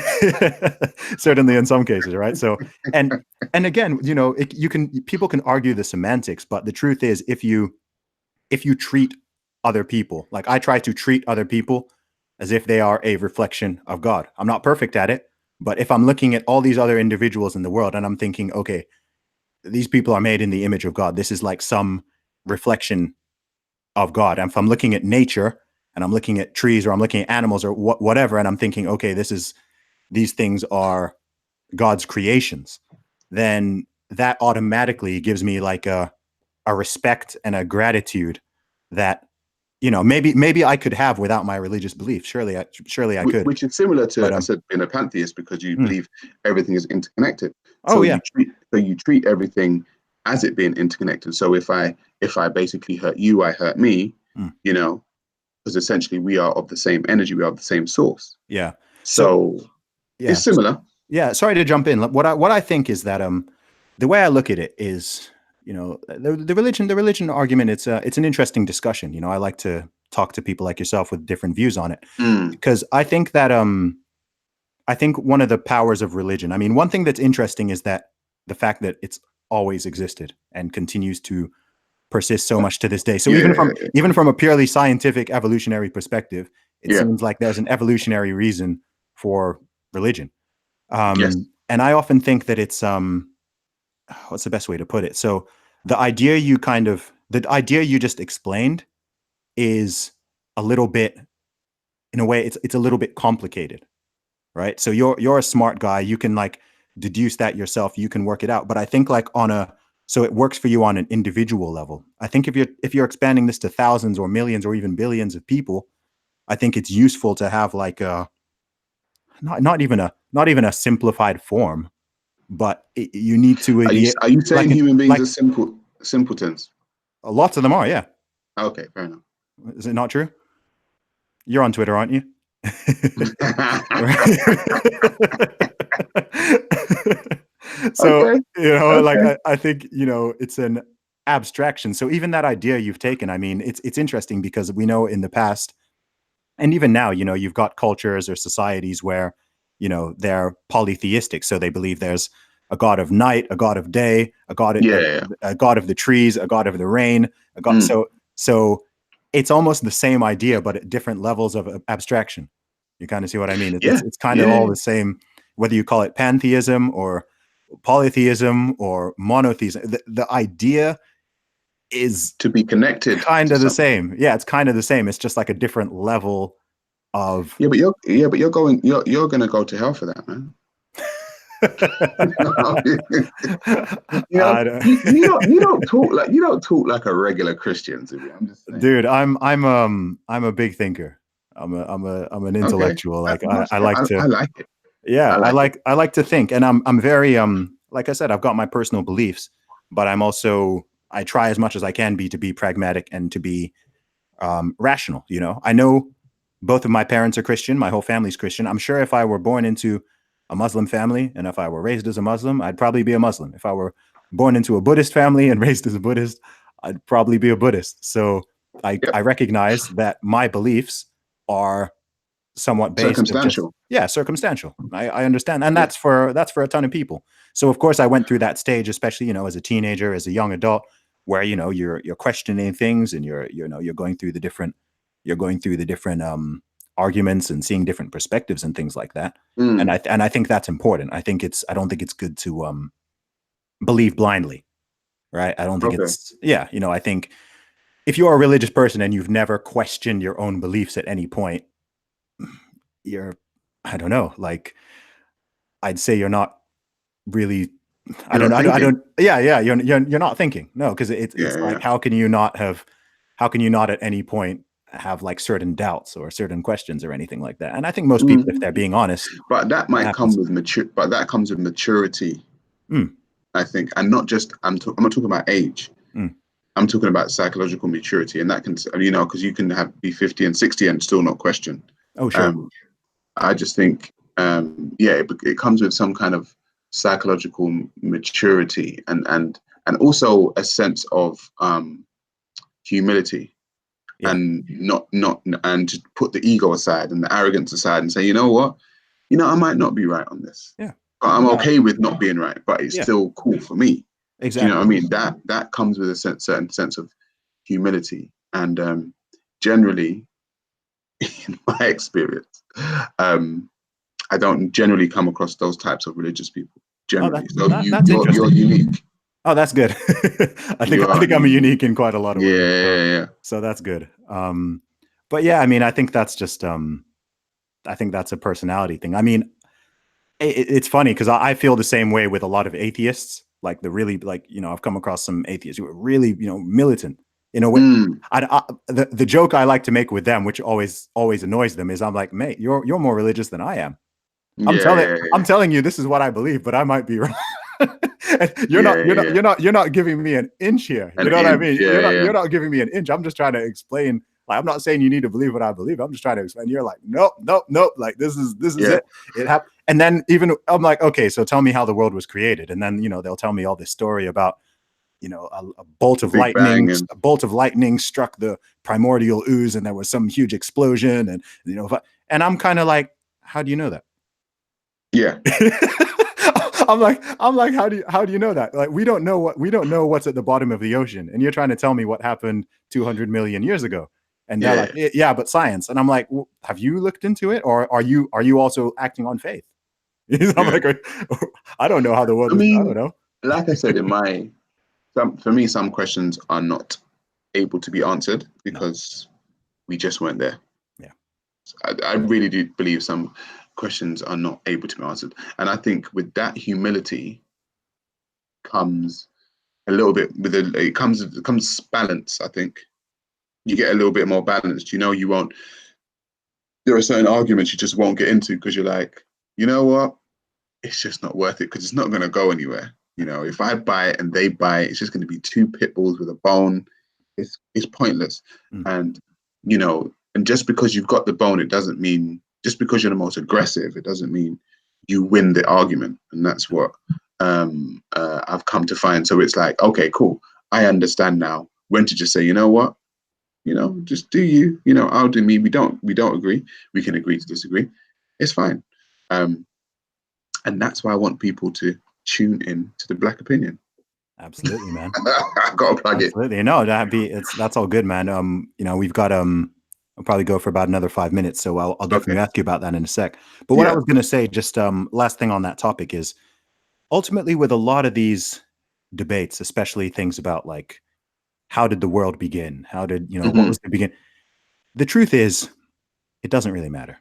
Speaker 1: certainly in some cases, right? So, and again, you know, people can argue the semantics, but the truth is, if you treat other people, like I try to treat other people as if they are a reflection of God. I'm not perfect at it, but if I'm looking at all these other individuals in the world and I'm thinking, okay, these people are made in the image of God, this is like some reflection of God. And if I'm looking at nature and I'm looking at trees, or I'm looking at animals, or whatever, and I'm thinking, okay, these things are God's creations, then that automatically gives me like a respect and a gratitude that, you know, maybe I could have without my religious belief. Surely I could.
Speaker 2: Which is similar to,
Speaker 1: But
Speaker 2: I said, being a pantheist, because you
Speaker 1: hmm.
Speaker 2: believe everything is interconnected.
Speaker 1: Oh yeah.
Speaker 2: So you treat everything as it being interconnected. So if I basically hurt you, I hurt me,
Speaker 1: Hmm.
Speaker 2: you know, because essentially we are of the same energy, we are of the same source.
Speaker 1: Yeah. So
Speaker 2: So
Speaker 1: yeah.
Speaker 2: it's similar.
Speaker 1: Yeah. Sorry to jump in. What I think is that the way I look at it is, you know, the religion argument. It's an interesting discussion. You know, I like to talk to people like yourself with different views on it, because I think that I think one of the powers of religion, I mean, one thing that's interesting is that the fact that it's always existed and continues to persist so much to this day. So
Speaker 2: Yeah,
Speaker 1: even from a purely scientific evolutionary perspective, it
Speaker 2: yeah,
Speaker 1: seems like there's an evolutionary reason for religion.
Speaker 2: yes.
Speaker 1: And I often think that it's what's the best way to put it? So the idea you just explained is a little bit, in a way, it's a little bit complicated, right? So you're a smart guy, you can, like, deduce that yourself, you can work it out. But I think, like, so it works for you on an individual level. I think if you're expanding this to thousands or millions or even billions of people, I think it's useful to have, like, a not even a simplified form, but you need to be
Speaker 2: Are you saying
Speaker 1: like
Speaker 2: human beings are simpletons?
Speaker 1: lots of them are, yeah.
Speaker 2: Okay, fair enough.
Speaker 1: Is it not true? You're on Twitter, aren't you? Right? So,
Speaker 2: Okay.
Speaker 1: like
Speaker 2: Okay.
Speaker 1: I think, it's an abstraction. So even that idea you've taken, I mean, it's interesting because we know in the past and even now, you've got cultures or societies where, they're polytheistic. So they believe there's a god of night, a god of day,
Speaker 2: Yeah. Yeah.
Speaker 1: a god of the trees, a god of the rain, a god.
Speaker 2: Mm.
Speaker 1: So it's almost the same idea, but at different levels of abstraction. You kind of see what I mean?
Speaker 2: Yeah.
Speaker 1: It's kind of
Speaker 2: Yeah.
Speaker 1: all the same, whether you call it pantheism or polytheism or monotheism. The idea is
Speaker 2: To be connected
Speaker 1: kind
Speaker 2: to
Speaker 1: of the
Speaker 2: something.
Speaker 1: same. Yeah, it's kind of the same. It's just like a different level of
Speaker 2: You're gonna go to hell for that, man. You know,
Speaker 1: I don't-
Speaker 2: you don't talk like a regular Christian, Zuby. I'm just saying.
Speaker 1: Dude, I'm a big thinker. I'm an
Speaker 2: Okay.
Speaker 1: intellectual. Like
Speaker 2: No,
Speaker 1: I like
Speaker 2: I
Speaker 1: to,
Speaker 2: like it. I
Speaker 1: yeah,
Speaker 2: like it.
Speaker 1: I like to think, and I'm very like I said, I've got my personal beliefs, but I try as much as I can be to be pragmatic and to be rational. I know both of my parents are Christian. My whole family's Christian. I'm sure if I were born into a Muslim family and if I were raised as a Muslim, I'd probably be a Muslim. If I were born into a Buddhist family and raised as a Buddhist, I'd probably be a Buddhist. So
Speaker 2: Yep.
Speaker 1: I recognize that my beliefs are somewhat based of just,
Speaker 2: Circumstantial.
Speaker 1: yeah, circumstantial. I understand, and
Speaker 2: Yeah.
Speaker 1: that's for a ton of people. So of course I went through that stage, especially as a teenager, as a young adult, where you're questioning things and you're going through the different arguments and seeing different perspectives and things like that. And
Speaker 2: Mm.
Speaker 1: I think that's important. I don't think it's good to believe blindly, right? I don't think
Speaker 2: Okay.
Speaker 1: it's, yeah. I think if you're a religious person and you've never questioned your own beliefs at any point, you're, I don't know, like I'd say you're not really,
Speaker 2: You're not thinking.
Speaker 1: yeah, yeah, you're not thinking. No, because it's
Speaker 2: Yeah.
Speaker 1: like,
Speaker 2: Yeah.
Speaker 1: how can you not at any point have like certain doubts or certain questions or anything like that? And I think most people, if
Speaker 2: Mm.
Speaker 1: they're being honest,
Speaker 2: But that
Speaker 1: that
Speaker 2: might come
Speaker 1: happens.
Speaker 2: with But that comes with maturity,
Speaker 1: Mm,
Speaker 2: I think, and not just. I'm not talking about age.
Speaker 1: mm.
Speaker 2: I'm talking about psychological maturity, and that can, because you can be 50 and 60 and still not question.
Speaker 1: Oh, sure.
Speaker 2: Um, I just think, yeah, it comes with some kind of psychological maturity and also a sense of humility
Speaker 1: Yeah.
Speaker 2: and not and to put the ego aside and the arrogance aside and say, you know what, I might not be right on this.
Speaker 1: Yeah.
Speaker 2: But I'm
Speaker 1: Yeah.
Speaker 2: okay with not being right, but it's
Speaker 1: Yeah.
Speaker 2: still cool for me. Do you know what I
Speaker 1: Exactly.
Speaker 2: mean? That comes with a certain sense of humility, and generally, in my experience, I don't generally come across those types of religious people.
Speaker 1: Oh,
Speaker 2: Generally, so
Speaker 1: that's
Speaker 2: you're
Speaker 1: interesting.
Speaker 2: unique.
Speaker 1: Oh, that's good.
Speaker 2: You
Speaker 1: I
Speaker 2: are
Speaker 1: think I'm
Speaker 2: you.
Speaker 1: unique in quite a lot of
Speaker 2: Yeah,
Speaker 1: ways.
Speaker 2: yeah, yeah.
Speaker 1: So that's good. But yeah, I mean, I think that's just I think that's a personality thing. I mean, it's funny because I feel the same way with a lot of atheists. Like the really, like, I've come across some atheists who are really, militant in a way.
Speaker 2: Mm,
Speaker 1: The joke I like to make with them, which always annoys them, is I'm like, mate, you're more religious than I am.
Speaker 2: yeah, yeah,
Speaker 1: I'm telling you this is what I believe, but I might be wrong. And
Speaker 2: yeah, yeah, yeah.
Speaker 1: you're not giving me an inch here. You
Speaker 2: An
Speaker 1: know what I
Speaker 2: inch.
Speaker 1: mean?
Speaker 2: Yeah, yeah,
Speaker 1: You're not giving me an inch. I'm just trying to explain. Like, I'm not saying you need to believe what I believe. I'm just trying to explain. You're like, nope, nope, nope. Like this is
Speaker 2: yeah.
Speaker 1: it. It happened. And then even I'm like, okay, so tell me how the world was created. And then they'll tell me all this story about a
Speaker 2: The Big Bang and
Speaker 1: bolt of lightning struck the primordial ooze, and there was some huge explosion. And and I'm kind of like, how do you know that?
Speaker 2: yeah,
Speaker 1: I'm like, how do you know that? Like, we don't know what's at the bottom of the ocean, and you're trying to tell me what happened 200 million years ago. And they're
Speaker 2: yeah,
Speaker 1: like, yeah, but science. And I'm like, well, have you looked into it, or are you also acting on faith? I'm
Speaker 2: yeah.
Speaker 1: like, I don't know how the world
Speaker 2: I
Speaker 1: was. I don't
Speaker 2: mean,
Speaker 1: know.
Speaker 2: like I said, for me, some questions are not able to be answered
Speaker 1: No.
Speaker 2: because we just weren't there.
Speaker 1: Yeah.
Speaker 2: I really do believe some questions are not able to be answered, and I think with that humility comes a little bit with it comes balance. I think you get a little bit more balanced. You won't. There are certain arguments you just won't get into because you're like, you know what? It's just not worth it because it's not going to go anywhere. If I buy it and they buy it, it's just going to be two pit bulls with a bone. It's pointless.
Speaker 1: Mm.
Speaker 2: And and just because you've got the bone, it doesn't mean just because you're the most aggressive, it doesn't mean you win the argument. And that's what I've come to find. So it's like, okay, cool. I understand now when to just say, you know what, just do you, I'll do me. We don't agree. We can agree to disagree. It's fine. And that's why I want people to tune in to the Black Opinion.
Speaker 1: Absolutely, man.
Speaker 2: I gotta plug
Speaker 1: Absolutely.
Speaker 2: it.
Speaker 1: No, that's all good, man. We've got I'll probably go for about another 5 minutes, so I'll definitely ask you about that in a sec. But what I was gonna say, just last thing on that topic is ultimately with a lot of these debates, especially things about like how did the world begin? How did what was the begin? The truth is, it doesn't really matter.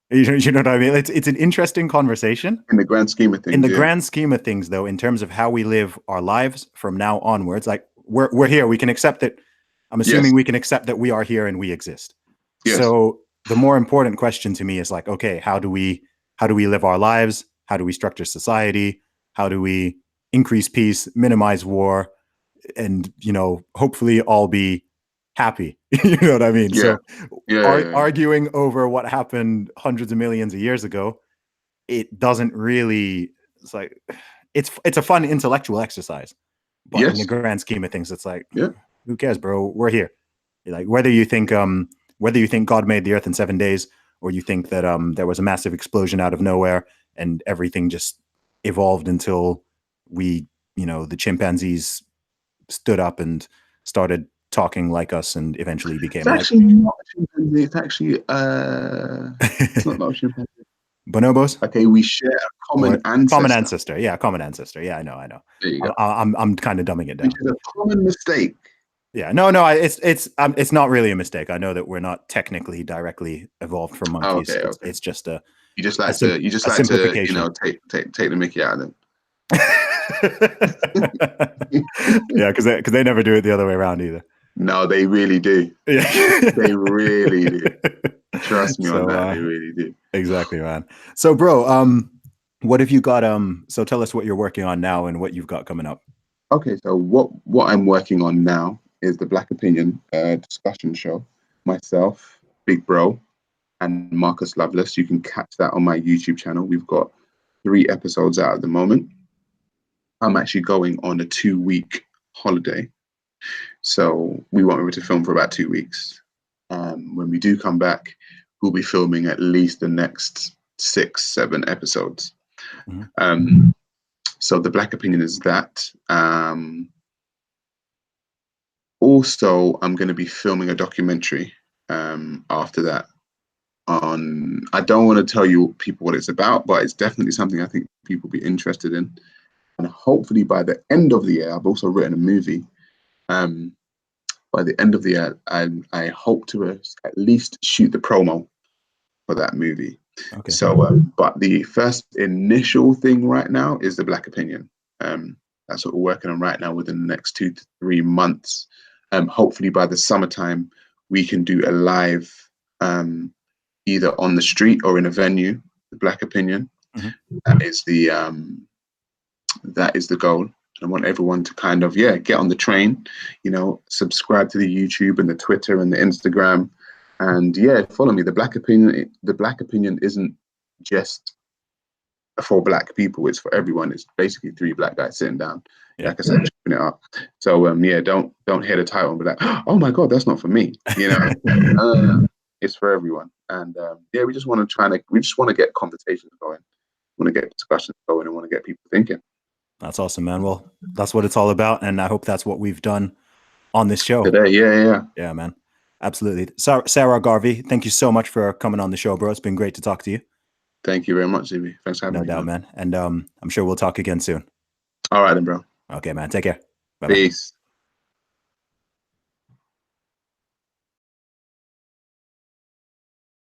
Speaker 1: You know what I mean? It's an interesting conversation.
Speaker 2: In the grand scheme of things.
Speaker 1: In the grand scheme of things, though, in terms of how we live our lives from now onwards, like we're here. We can accept that. I'm assuming we can accept that we are here and we exist. Yes. So the more important question to me is like, okay, how do we live our lives? How do we structure society? How do we increase peace, minimize war, and hopefully all be happy? You know what I mean?
Speaker 2: Yeah.
Speaker 1: So arguing over what happened hundreds of millions of years ago, it doesn't really, it's like, it's a fun intellectual exercise, but in the grand scheme of things, it's like, who cares, bro? We're here. Like whether you think God made the earth in 7 days, or you think that there was a massive explosion out of nowhere and everything just evolved until we, the chimpanzees stood up and started talking like us and eventually became
Speaker 2: it's actually not a chimpanzee. It's actually it's not a chimpanzee.
Speaker 1: Bonobos.
Speaker 2: Okay, we share a common ancestor.
Speaker 1: Common ancestor. Yeah, common ancestor. Yeah, I know.
Speaker 2: There you go.
Speaker 1: I'm kind of dumbing it down.
Speaker 2: Which is a common mistake.
Speaker 1: Yeah, no, it's not really a mistake. I know that we're not technically directly evolved from monkeys.
Speaker 2: Okay.
Speaker 1: It's just a.
Speaker 2: You just like to take the Mickey out of them.
Speaker 1: Yeah, because they never do it the other way around either.
Speaker 2: No, they really do.
Speaker 1: Yeah.
Speaker 2: They really do. Trust me on that. They really do.
Speaker 1: Exactly, man. So, bro, what have you got? So tell us what you're working on now and what you've got coming up.
Speaker 2: Okay, so what I'm working on now is the Black Opinion discussion show. Myself, Big Bro, and Marcus Loveless. You can catch that on my YouTube channel. We've got 3 episodes out at the moment. I'm actually going on a 2-week holiday, so we won't be able to film for about 2 weeks. When we do come back, we'll be filming at least the next 6-7 episodes. So the Black Opinion is that. Also, I'm going to be filming a documentary after that. I don't want to tell you people what it's about, but it's definitely something I think people will be interested in. And hopefully by the end of the year, I've also written a movie. By the end of the year, I hope to at least shoot the promo for that movie. Okay. So, but the first initial thing right now is the Black Opinion. That's what we're working on right now within the next 2 to 3 months. Hopefully by the summertime, we can do a live, either on the street or in a venue, the Black Opinion. That is the goal. I want everyone to kind of, get on the train, subscribe to the YouTube and the Twitter and the Instagram. And follow me. The Black Opinion isn't just for Black people. It's for everyone. It's basically 3 Black guys sitting down, like I said, chopping it up. So don't hear the title and be like, oh my God, that's not for me. It's for everyone. And we just want to get conversations going. We want to get discussions going and want to get people thinking.
Speaker 1: That's awesome, man. Well, that's what it's all about, and I hope that's what we've done on this show
Speaker 2: today.
Speaker 1: Yeah, man. Absolutely. Ra Garvey, thank you so much for coming on the show, bro. It's been great to talk to you.
Speaker 2: Thank you very much, Zuby. Thanks for having me.
Speaker 1: No doubt, man. And I'm sure we'll talk again soon.
Speaker 2: All right, then, bro.
Speaker 1: Okay, man. Take care.
Speaker 2: Bye-bye. Peace.